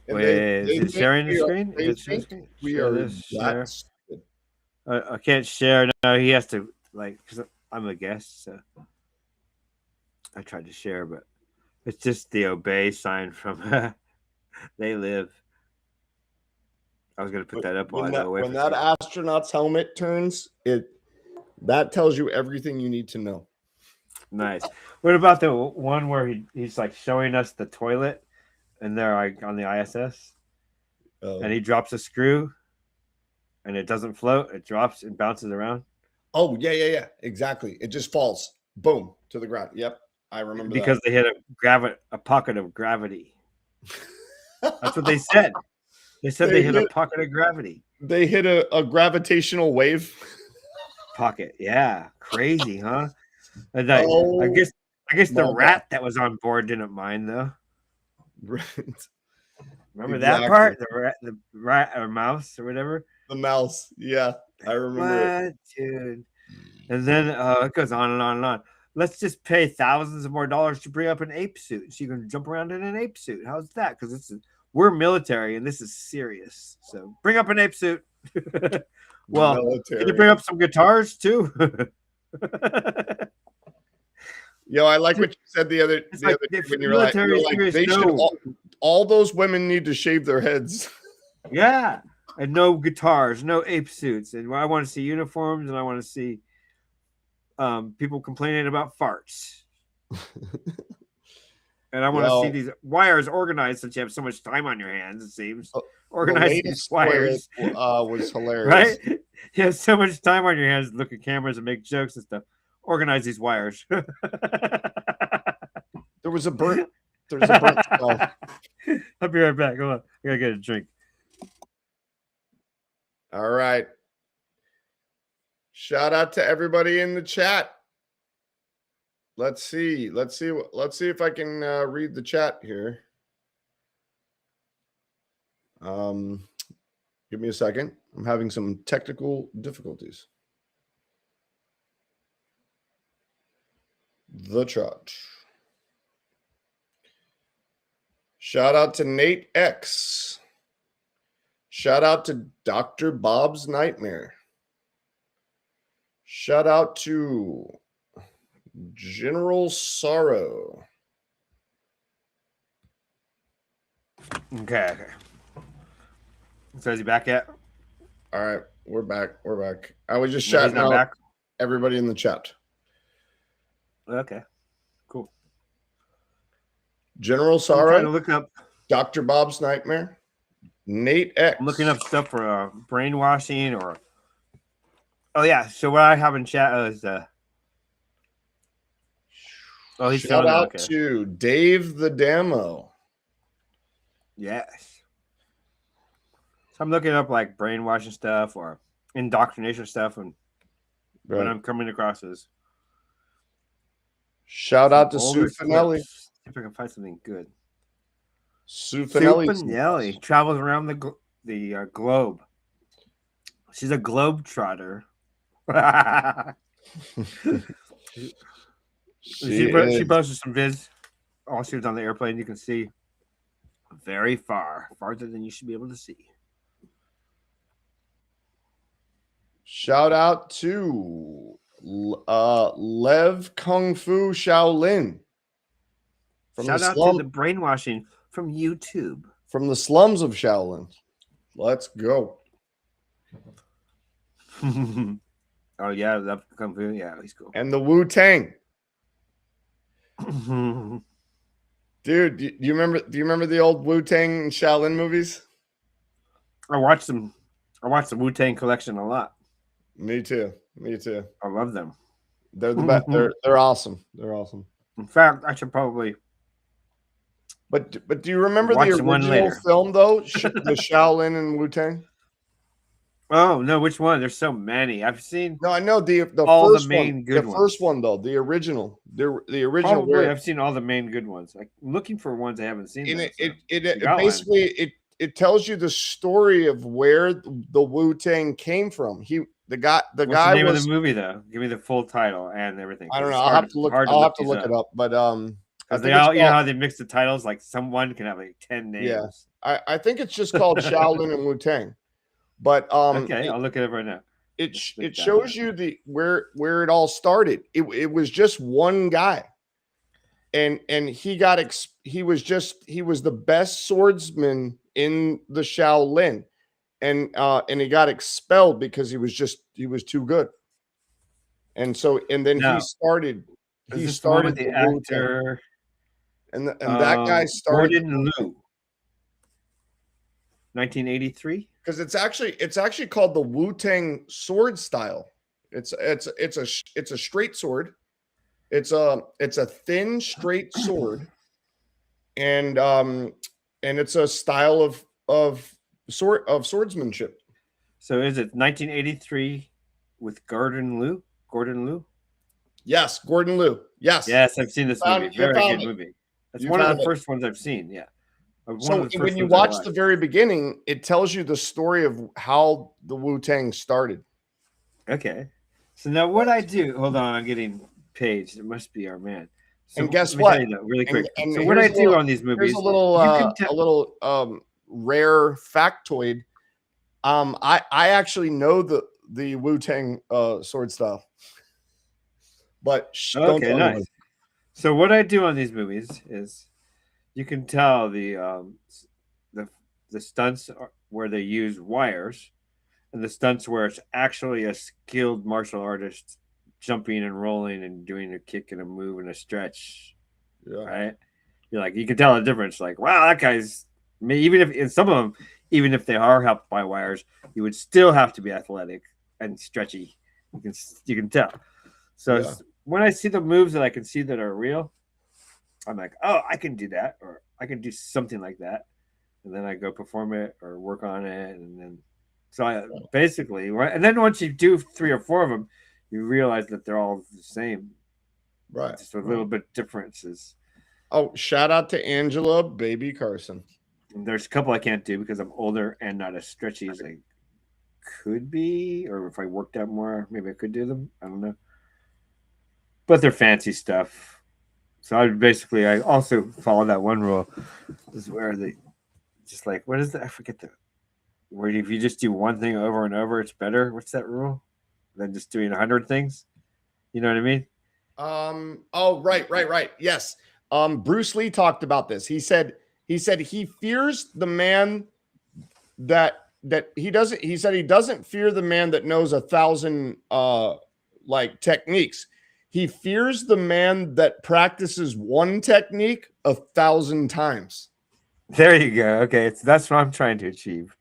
And Wait, is it sharing the screen? We are share. I can't share. No, he has to because I'm a guest, so I tried to share, but it's just the obey sign from They Live. I was gonna put that up when that astronaut's helmet turns, that tells you everything you need to know. Nice. What about the one where he's like showing us the toilet, and they're like on the ISS, and he drops a screw, and it doesn't float; it drops and bounces around. Oh yeah, exactly. It just falls, boom, to the ground. Yep, I remember because they hit a pocket of gravity. That's what they said. They said they hit a pocket of gravity. They hit a gravitational wave pocket. Yeah, crazy, huh? And I guess the rat that was on board didn't mind though. Right. Remember that part? The rat or mouse or whatever. The mouse. Yeah, I remember it, dude. And then it goes on and on and on. Let's just pay thousands of more dollars to bring up an ape suit so you can jump around in an ape suit. How's that? Because we're military and this is serious. So bring up an ape suit. Well, can you bring up some guitars too? Yo, I like what you said the other day when you were like they should all those women need to shave their heads. Yeah, and no guitars, no ape suits, and I want to see uniforms, and I want to see people complaining about farts. And I want to see these wires organized since you have so much time on your hands, it seems. Organize these wires. Was hilarious. Right? You have so much time on your hands to look at cameras and make jokes and stuff. Organize these wires. There was a burnt. There's a burnt smell. I'll be right back. Hold on. I gotta get a drink. All right. Shout out to everybody in the chat. Let's see if I can read the chat here. Give me a second. I'm having some technical difficulties. The chat. Shout out to Nate X. Shout out to Dr. Bob's Nightmare. Shout out to General Sorrow. Okay. So is he back yet? All right, we're back. I was just shouting out everybody in the chat. Okay, cool. General Sorrow. I'm trying to look up Dr. Bob's Nightmare. Nate X. I'm looking up stuff for brainwashing or. Oh yeah. So what I have in chat is he's shout out to Dave the Demo. Yes. So I'm looking up like brainwashing stuff or indoctrination stuff, and what I'm coming across is shout out to older Sue Finelli. clips. See if I can find something good. Sue Sue Finelli Finelli travels around the globe. She's a globe trotter. she posted some vids while she was on the airplane. You can see very far, farther than you should be able to see. Shout out to Lev Kung Fu Shaolin. Shout out to the brainwashing from YouTube. From the slums of Shaolin. Let's go. Oh yeah, Lev Kung Fu. Yeah, he's cool. And the Wu-Tang. Dude, do you remember the old Wu-Tang and Shaolin movies? I watched them. I watched the Wu-Tang collection a lot. Me too. I love them. They're the best. They're awesome. They're awesome. In fact, I should probably. But do you remember the original film though? The Shaolin and Wu-Tang? Oh no, which one? There's so many. I've seen. No, I know the all first the main one. good The ones. first one though, the original. The original. Probably, I've seen all the main good ones. I'm looking for ones I haven't seen. And though, it basically it tells you the story of where the Wu-Tang came from. The guy What's was the name of the movie though. Give me the full title and everything. I don't know. It's I'll have to look. I'll have to these look it up. But because they all, you know how they mix the titles. Like someone can have like 10 names. Yeah, I think it's just called Shaolin and Wu-Tang. But okay, I'll look at it right now. It shows you where it all started. It was just one guy, and he was the best swordsman in the Shaolin, and he got expelled because he was too good. And so then he started the actor, and that guy started Gordon Liu. 1983. Because it's actually called the Wu-Tang sword style. It's a straight sword. It's a thin straight sword, and it's a style of swordsmanship. So is it 1983 with Gordon Liu? Gordon Liu? Yes, Gordon Liu. Yes. Yes, I've seen this movie. Very good movie. That's one of the first ones I've seen. Yeah. So when you watch the very beginning, it tells you the story of how the Wu-Tang started. Okay. So now what I do, hold on, I'm getting Paige. It must be our man. So and guess what? Really quick. And so what I do on these movies, here's a little rare factoid. I actually know the Wu-Tang sword style. But don't tell nice. So what I do on these movies is you can tell the stunts where they use wires and the stunts where it's actually a skilled martial artist jumping and rolling and doing a kick and a move and a stretch. Yeah. Right? You can tell the difference. Like, wow, that guy's even if in some of them, even if they are helped by wires, you would still have to be athletic and stretchy. You can tell. So when I see the moves that I can see that are real, I'm like, oh, I can do that, or I can do something like that, and then I go perform it or work on it, and then basically, and then once you do 3 or 4 of them, you realize that they're all the same, right? Just a little bit differences. Oh, shout out to Angela Baby Carson. And there's a couple I can't do because I'm older and not as stretchy as I could be, or if I worked out more, maybe I could do them. I don't know, but they're fancy stuff. So I also follow that one rule. This is where they just like, what is that? I forget where if you just do one thing over and over, it's better. What's that rule? Than just doing 100 things. You know what I mean? Oh, right. Yes. Bruce Lee talked about this. He said he fears the man that he doesn't. He said he doesn't fear the man that knows 1,000 techniques. He fears the man that practices one technique 1,000 times. There you go. Okay, that's what I'm trying to achieve.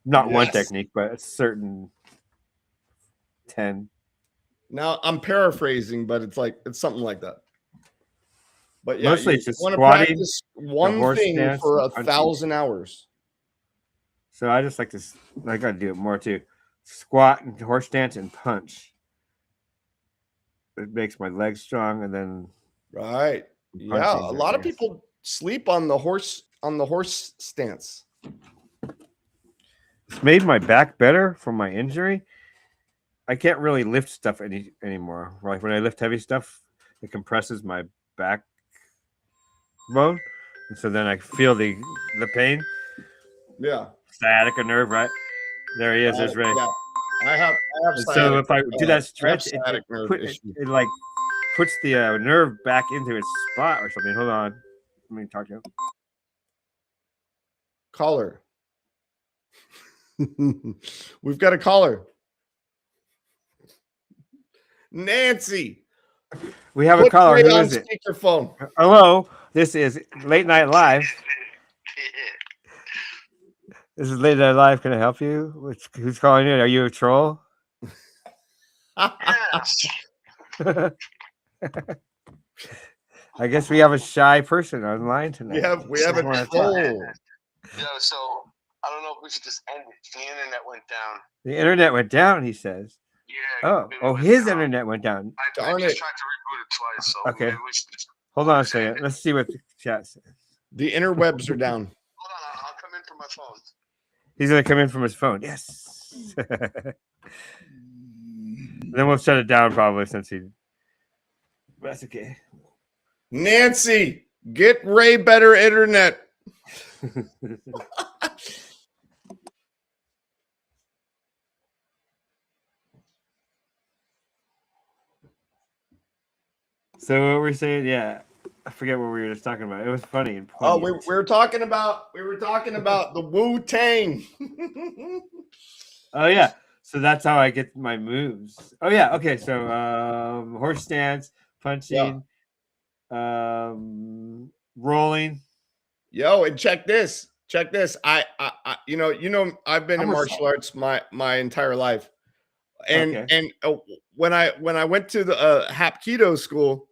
Not one technique, but a certain 10. Now I'm paraphrasing, but it's something like that. But yeah, mostly it's just want to practice one thing for 1,000 hours. So I just like to. I got to do it more too. Squat and horse stance and punch. It makes my legs strong, and then Right. Yeah, punching, a I lot of guess. people sleep on the horse stance. It's made my back better from my injury. I can't really lift stuff anymore. Like when I lift heavy stuff, it compresses my backbone, and so then I feel the pain. Yeah. Sciatica nerve, right? There he is. There's Ray. Yeah. I have And so if I do that stretch, sciatic nerve issue. it like puts the nerve back into its spot or something. Hold on, let me talk to him. Caller. We've got a caller. Nancy. We have a caller. Ray Who on is it? speakerphone. Hello, this is Late Night Live. This is Late Night Live. Can I help you? Who's calling in? Are you a troll? Yes. I guess we have a shy person online tonight. We have a troll. Yo, so I don't know if we should just end it. The internet went down. The internet went down, he says. Yeah. His internet went down. I just tried to reboot it twice. So Okay. maybe we should just Hold on a second. Let's see what the chat says. The interwebs are down. hold on. I'll come in from my phone. He's going to come in from his phone. Yes. Then we'll shut it down probably since he. That's okay. Nancy, get Ray better internet. So what were we saying? Yeah, I forget what we were just talking about. It was funny and Oh, poignant. we were talking about the Wu-Tang. Oh yeah, so that's how I get my moves. Oh yeah, okay. So horse stance, punching, rolling. Yo, and check this. I I've been in martial arts my entire life, and when I went to the Hapkido school,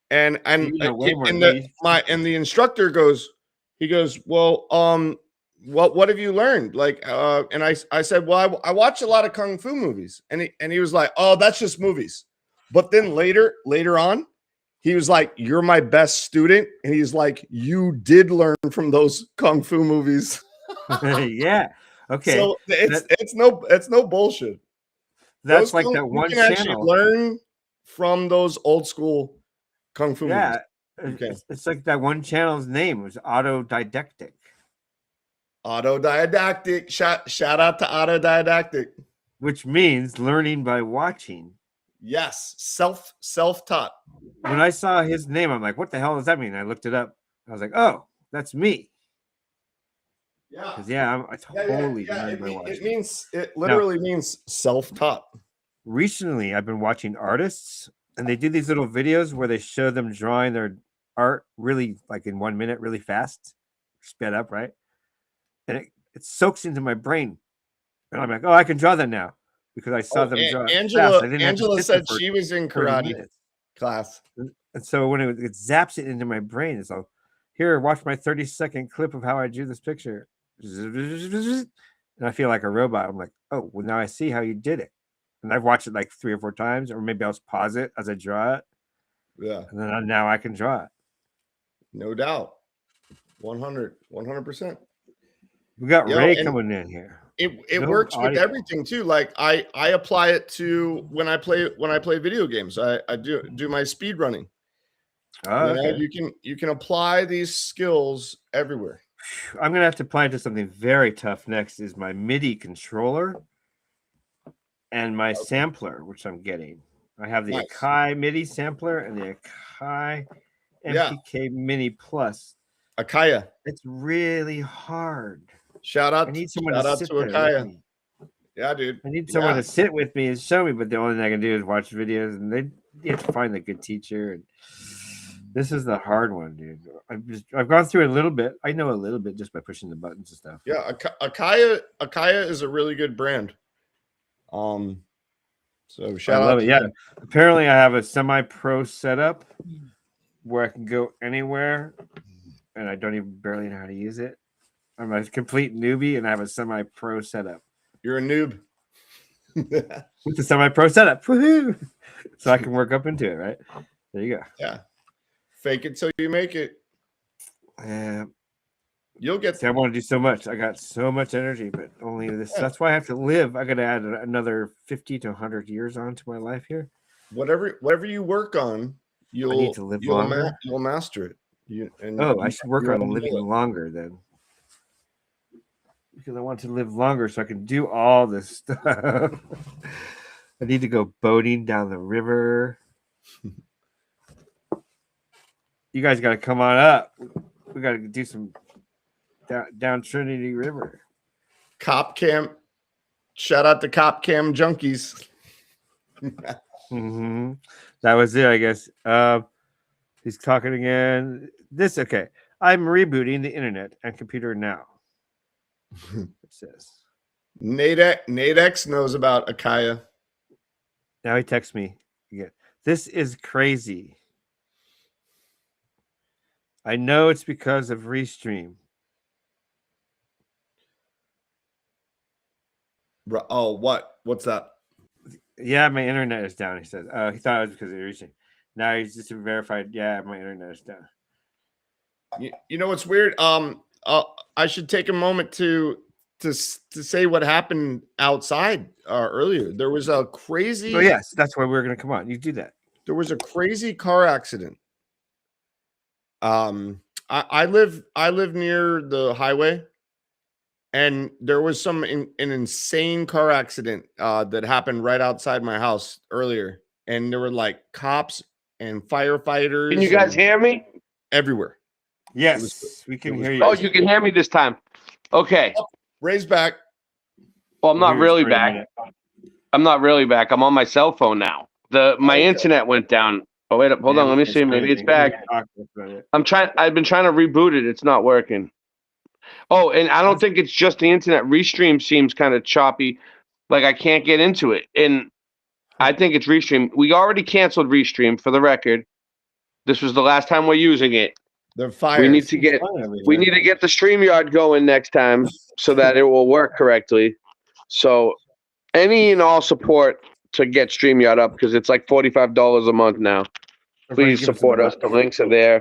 and the instructor goes, well, what have you learned? Like, and I said, well, I watch a lot of kung fu movies, and he was like, oh, that's just movies. But then later on, he was like, you're my best student, and he's like, you did learn from those kung fu movies. Yeah. Okay. So it's no bullshit. That's like that one you can channel. actually learn from those old school kung fu movies. Okay. It's like that one channel's name was Autodidactic. Autodidactic. Shout out to Autodidactic. Which means learning by watching. Yes, self-taught. When I saw his name, I'm like, what the hell does that mean? I looked it up. I was like, oh, that's me. Yeah. I totally learned by watching. It literally means self-taught. Recently, I've been watching artists, and they do these little videos where they show them drawing their art really, like in 1 minute, really fast, sped up, right? And it soaks into my brain, and I'm like, oh, I can draw that now because I saw them draw. Angela said she was in karate class, and so when it zaps it into my brain, it's all here. Watch my 30-second clip of how I drew this picture, and I feel like a robot. I'm like, oh, well, now I see how you did it. And I've watched it like 3 or 4 times, or maybe I'll just pause it as I draw it. Yeah. And then now I can draw it. No doubt. 100%. We got Ray coming in here. It works with everything too. Like I apply it to when I play video games. I do my speed running. You can apply these skills everywhere. I'm gonna have to apply it to something very tough next. Is my MIDI controller and my sampler, which I'm getting. I have the Akai MIDI sampler and the Akai MPK Mini Plus. Akaya. It's really hard. Shout out to Akaya. Yeah, dude. I need someone to sit with me and show me, but the only thing I can do is watch videos, and you have to find a good teacher. And this is the hard one, dude. I've gone through it a little bit. I know a little bit just by pushing the buttons and stuff. Yeah, Akaya is a really good brand. So shout out. I love it. Yeah. Apparently, I have a semi-pro setup where I can go anywhere, and I don't even barely know how to use it. I'm a complete newbie, and I have a semi-pro setup. You're a noob. With the semi-pro setup, woohoo! So I can work up into it, right? There you go. Yeah. Fake it till you make it. You'll get. See, I want to do so much. I got so much energy, but only this. Yeah. That's why I have to live. I got to add another 50 to 100 years onto my life here. Whatever you work on, I need to live longer. You'll master it. I should work on living longer then, because I want to live longer so I can do all this stuff. I need to go boating down the river. You guys got to come on up. We got to do some down Trinity River. Cop Cam. Shout out to Cop Cam junkies. Mm-hmm. That was it, I guess. He's talking again. Okay. I'm rebooting the internet and computer now. It says. Nadex knows about Akaya. Now he texts me again. This is crazy. I know it's because of Restream. Oh, what? What's that? Yeah, my internet is down. He said. He thought it was because of Restream. Now he's just verified. Yeah, my internet is down. You know what's weird? I should take a moment to say what happened outside earlier. There was a crazy. Oh yes, that's why we're gonna come on. You do that. There was a crazy car accident. I live near the highway, and there was an insane car accident that happened right outside my house earlier, and there were like cops and firefighters. Can you guys hear me? Everywhere. Yes, we can hear you. Oh, you can hear me this time. Okay. Ray's back. Well, I'm not really back. I'm not really back. I'm on my cell phone now. My internet went down. Oh, wait up. Hold on. Let me see. Maybe it's back. I've been trying to reboot it. It's not working. Oh, and I don't think it's just the internet. Restream seems kind of choppy. Like I can't get into it. And I think it's Restream. We already canceled Restream, for the record. This was the last time we're using it. They're fired. We need to get the StreamYard going next time so that it will work correctly. So any and all support to get StreamYard up, because it's like $45 a month now. Please support us. The links are there.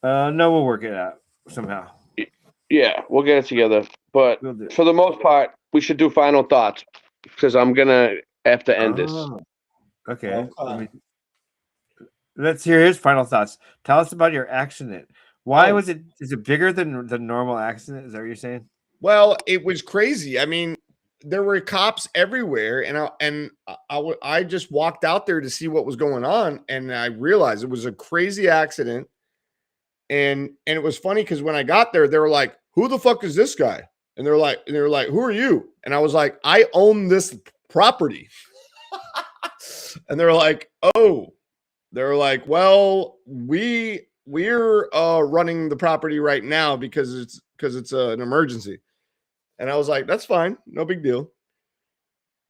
No, we'll work it out somehow. Yeah, we'll get it together. But for the most part, we should do final thoughts, because I'm gonna have to end this. Okay. Let's hear his final thoughts. Tell us about your accident. Why was it? Is it bigger than the normal accident? Is that what you're saying? Well, it was crazy. I mean, there were cops everywhere, and I just walked out there to see what was going on, and I realized it was a crazy accident. And it was funny because when I got there, they were like, "Who the fuck is this guy?" And they were like, "Who are you?" And I was like, "I own this property." And they're like, "Oh." They're like, "Well, we're running the property right now because it's an emergency." And I was like, "That's fine, no big deal."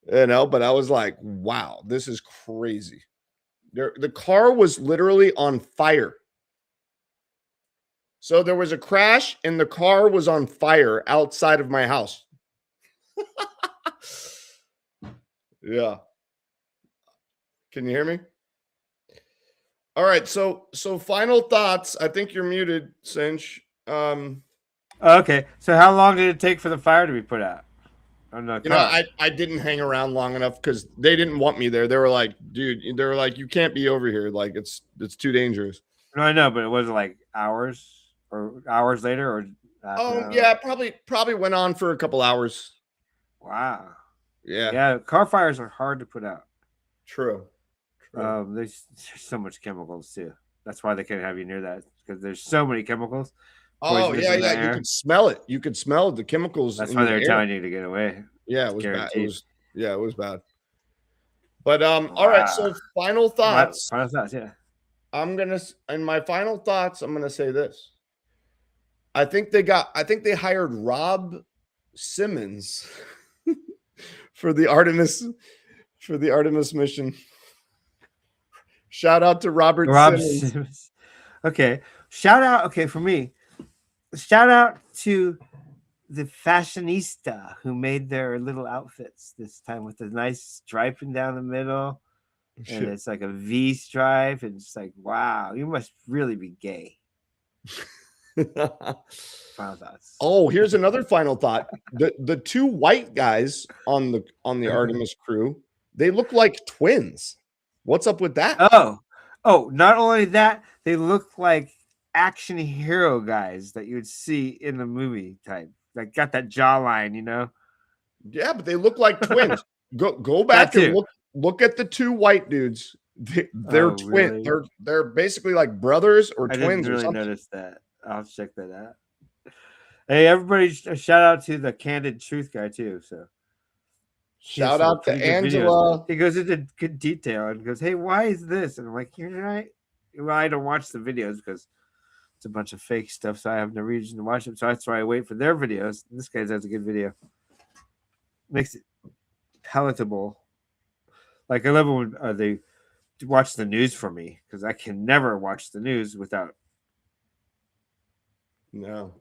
But I was like, "Wow, this is crazy." The car was literally on fire. So there was a crash and the car was on fire outside of my house. Yeah. Can you hear me? All right, so final thoughts. I think you're muted, Cinch. Okay, so how long did it take for the fire to be put out? I didn't hang around long enough because they didn't want me there. They were like, "Dude," they were like, "You can't be over here. Like, it's too dangerous." No, I know, but it wasn't like hours later, or yeah, probably went on for a couple hours. Wow. Yeah. Car fires are hard to put out. True. There's so much chemicals too. That's why they can't have you near that, because there's so many chemicals. Oh yeah. You could smell it. You could smell the chemicals. That's why they're telling you to get away. Yeah, it was bad. It was bad. But all right. So final thoughts. Final thoughts. Yeah. In my final thoughts, I'm gonna say this. I think they hired Rob Simmons for the Artemis mission. Shout out to Rob Simmons. Okay. Shout out. Okay, for me, shout out to the fashionista who made their little outfits this time with a nice striping down the middle. And it's like a V stripe. And it's like, wow, you must really be gay. Final thoughts. Oh, here's another final thought. The two white guys on the Artemis crew, they look like twins. What's up with that? Oh, not only that, they look like action hero guys that you would see in the movie type. Like got that jawline, you know? Yeah, but they look like twins. Go back and look at the two white dudes. They're twins. Really? They're basically like brothers or twins. I didn't really or something. notice that. I'll check that out. Hey, everybody! Shout out to the Candid Truth guy too. So shout out to Angela. He goes into good detail and goes, "Hey, why is this?" And I'm like, "You're right." Well, I don't watch the videos because it's a bunch of fake stuff, so I have no reason to watch them. So that's why I wait for their videos. This guy has a good video. Makes it palatable. Like I love when they watch the news for me because I can never watch the news without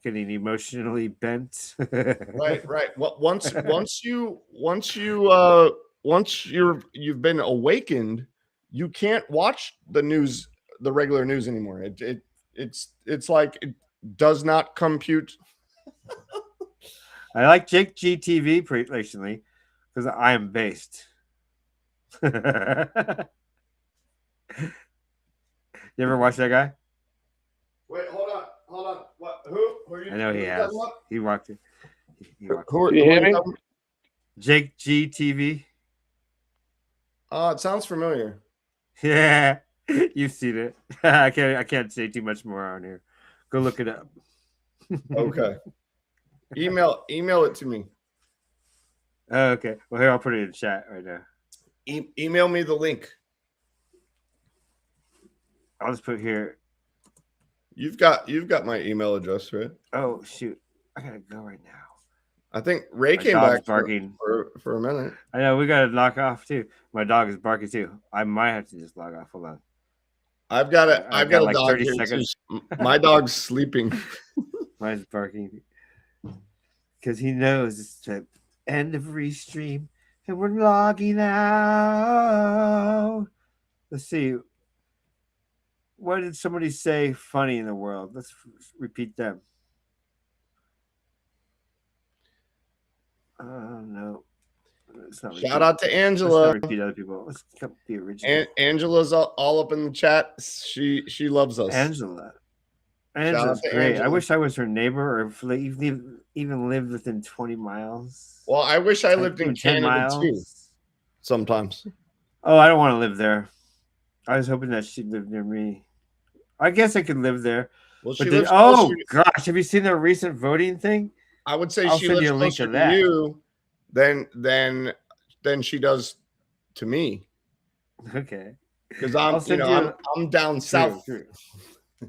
getting emotionally bent. right. Well, once you've been awakened, you can't watch the regular news anymore. It's like it does not compute. I like Jake GTV recently because I am based. You ever watch that guy? Wait, hold on. What? Who are you? I know he has. He walked in. Who you Jake GTV. Oh, it sounds familiar. Yeah, you've seen it. I can't say too much more on here. Go look it up. Okay. Email it to me. Okay. Well, here I'll put it in chat right now. Email me the link. I'll just put here. You've got my email address, right? Oh shoot! I gotta go right now. I think Ray came back barking for a minute. I know we gotta knock off too. My dog is barking too. I might have to just log off. Hold on. I've got a like dog 30 here seconds. too. My dog's sleeping. Mine's barking because he knows it's the end of restream and we're logging out. Let's see. What did somebody say funny in the world? Let's repeat them. No. Shout out to Angela. Let's not repeat other people. Let's be original. Angela's all up in the chat. She loves us. Angela's great. Angela. I wish I was her neighbor, or if even lived within 20 miles. Well, I wish I lived in Canada too. Sometimes. Oh, I don't want to live there. I was hoping that she lived near me. I guess I could live there. Well, gosh, have you seen the recent voting thing? I would say she lives closer to you than she does to me. Okay. Because I'm down south. True.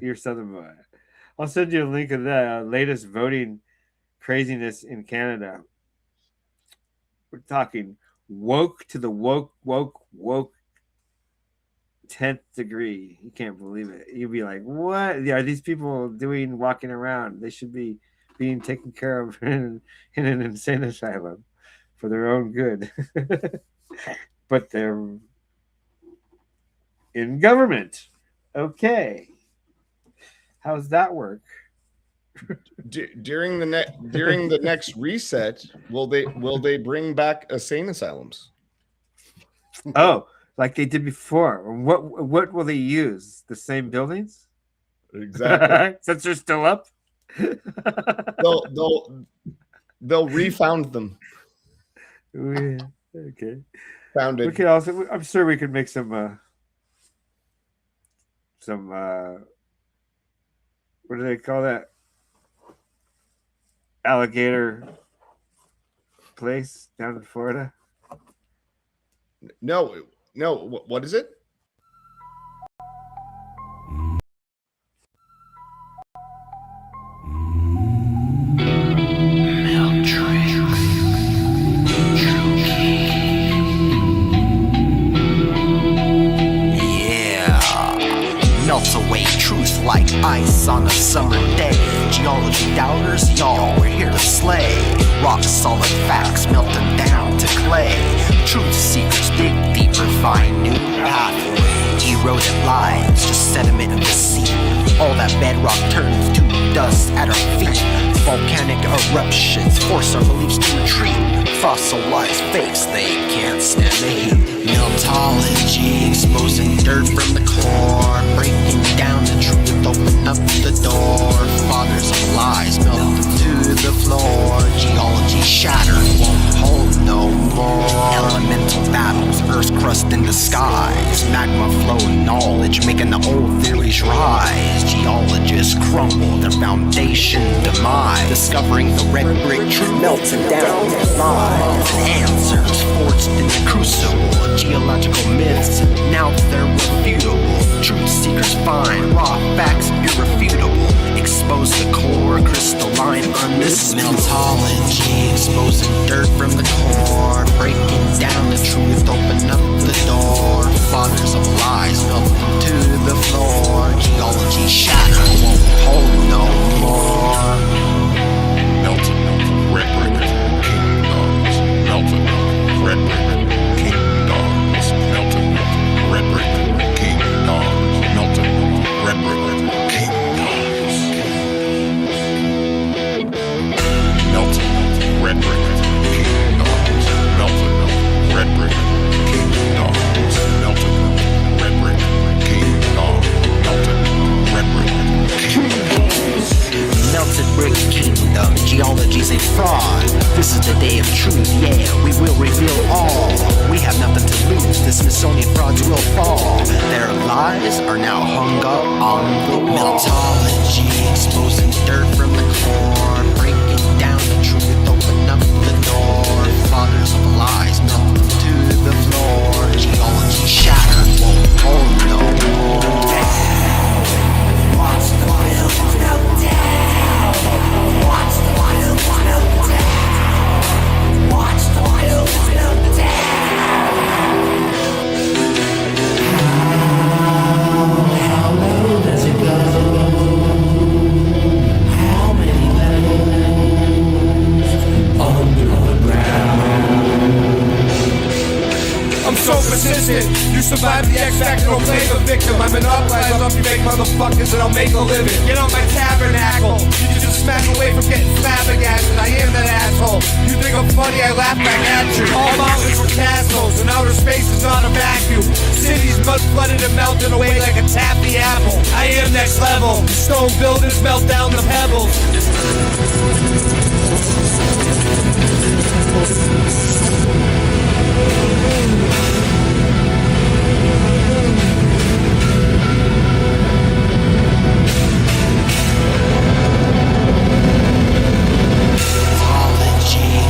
You're southern boy. I'll send you a link of the latest voting craziness in Canada. We're talking woke to the woke 10th degree. You can't believe it. You'd be like, what are these people doing walking around? They should be being taken care of in an insane asylum for their own good. But they're in government. Okay. How's that work? During the next reset, will they bring back insane asylums? Oh, like they did before. What will they use? The same buildings? Exactly. Since they're still up. They'll refound them. Okay. Founded. We could also. I'm sure we could make some. What do they call that? Alligator place down in Florida. No. What is it? like ice on a summer day. Geology doubters, y'all, we're here to slay. Rock solid facts melting down to clay. Truth seekers dig deeper, find new pathways. Eroded lives, just sediment of the sea. All that bedrock turns to dust at our feet. Volcanic eruptions force our beliefs to retreat. Fossilized fakes, they can't stand the heat. Meltology, exposing dirt from the core. Breaking down the truth, open up the door. Fathers of lies melt to the floor. Geology shattered, won't hold no more. Elemental battles, earth's crust in disguise. Magma flow knowledge, making the old theories rise. Geologists crumble, their foundation demise. Discovering the red brick truth melting down their lives. Answers forged in the crucible. Geological myths, now they're refutable. Truth seekers find raw facts irrefutable. Expose the core, crystalline, unmissable. Meltology, exposing dirt from the core. Breaking down the truth, open up the door. Fathers of lies melting to the floor. Geology shattered, won't hold no more. Melted, red brick, kingdoms. Melted, red brick, kingdoms. Melted, red brick, kingdoms. Melted, red brick, kingdoms. Melted, red brick, kingdoms. Melted, red brick, kingdoms. Melted, red brick, kingdoms. Melted, red brick, kingdoms. Melted brick kingdom, geology's a fraud. This is the day of truth, yeah, we will reveal all. We have nothing to lose, the Smithsonian frauds will fall. Their lies are now hung up on the wall. Meltology, exposing dirt from the core. Breaking down the truth, open up the door. Fathers of lies melt to the floor. Geology shattered, won't hold no more. Watch the buildings melt down. Watch the buildings melt down. Watch the buildings melt down. How low does it go? How many levels underground? I'm so persistent. You survive the X Factor, don't play the victim. I monopolize off you fake motherfuckers and I'll make a living. Get on my tabernacle. You just smack away from getting flabbergasted. I am that asshole. You think I'm funny, I laugh back at you. All mountains were castles and outer space is not a vacuum. Cities mud flooded and melted away like a taffy apple. I am next level. Stone buildings melt down the pebbles.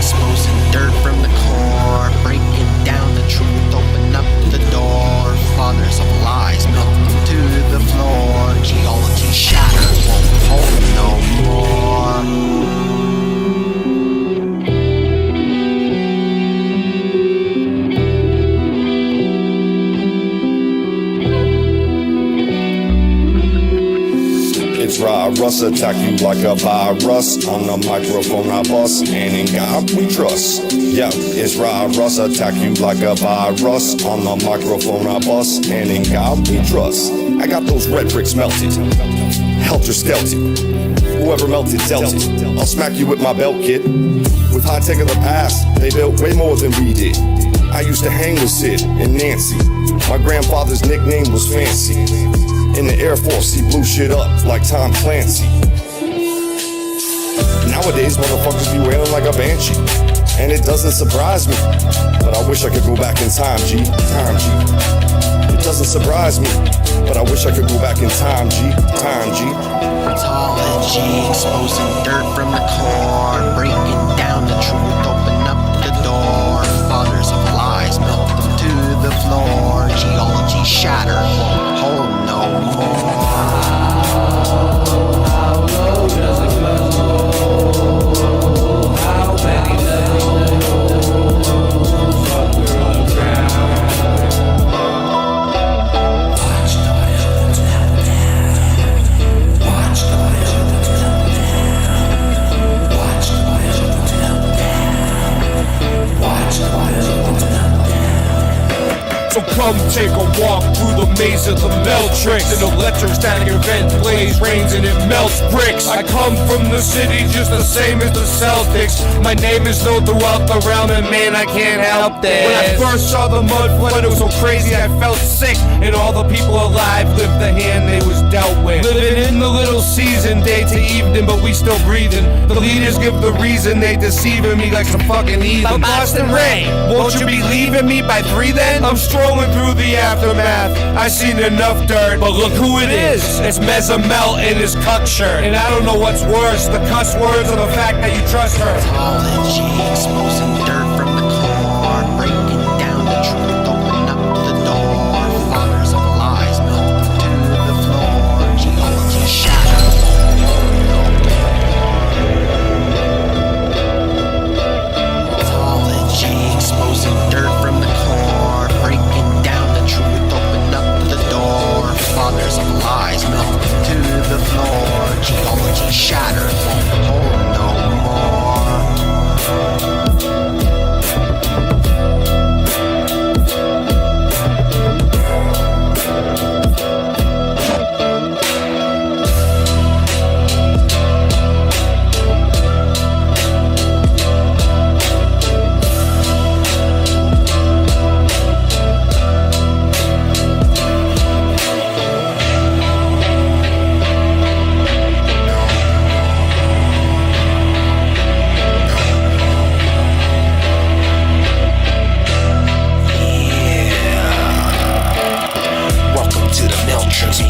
Exposing dirt from the core, breaking down the truth, open up the door. Fathers of lies melting to the floor. Geology shattered, won't hold no more. It's Russ, attack you like a virus. On the microphone I bust, and in God we trust. Yeah, it's Russ, attack you like a virus. On the microphone I bust, and in God we trust. I got those red bricks melted, helter skelter. Whoever melted dealt it. I'll smack you with my belt, kid. With high tech of the past, they built way more than we did. I used to hang with Sid and Nancy. My grandfather's nickname was Fancy. In the Air Force, he blew shit up like Tom Clancy. Nowadays, motherfuckers be wailing like a banshee. And it doesn't surprise me. But I wish I could go back in time, G. Time, G. It doesn't surprise me. But I wish I could go back in time, G. Time, G. Ontology, exposing dirt from the core. Breaking down the truth, open up the door. Fathers of lies melt them to the floor. Geology shattered, won't hold no more. How low does it go? How many levels underground? Watch the buildings melt down. So come take a walk through the maze of the Meltrix. An electrostatic event plays, rains, and it melts bricks. I come from the city just the same as the Celtics. My name is known throughout the realm, and man, I can't help this. When I first saw the mud flood, it was so crazy I felt sick. And all the people alive lived the hand they was dealt with. Living in the little season, day to evening, but we still breathing. The leaders give the reason, they deceiving me like some fucking heathen. I'm Boston Ray, won't you be leaving me by 3 then? I'm strolling through the aftermath, I seen enough dirt, but look who it is. It's Mezamel in his cuck shirt. And I don't know what's worse, the cuss words or the fact that you trust her. Apology, exposing dirt from the core, breaking down the truth, open up the door. Fathers of lies melt to the floor, geology shattered. Apology, exposing dirt from the core, breaking down the truth, open up the door. Fathers of lies melt to the floor, geology shattered, won't hold no more. Welcome to the Meltrix.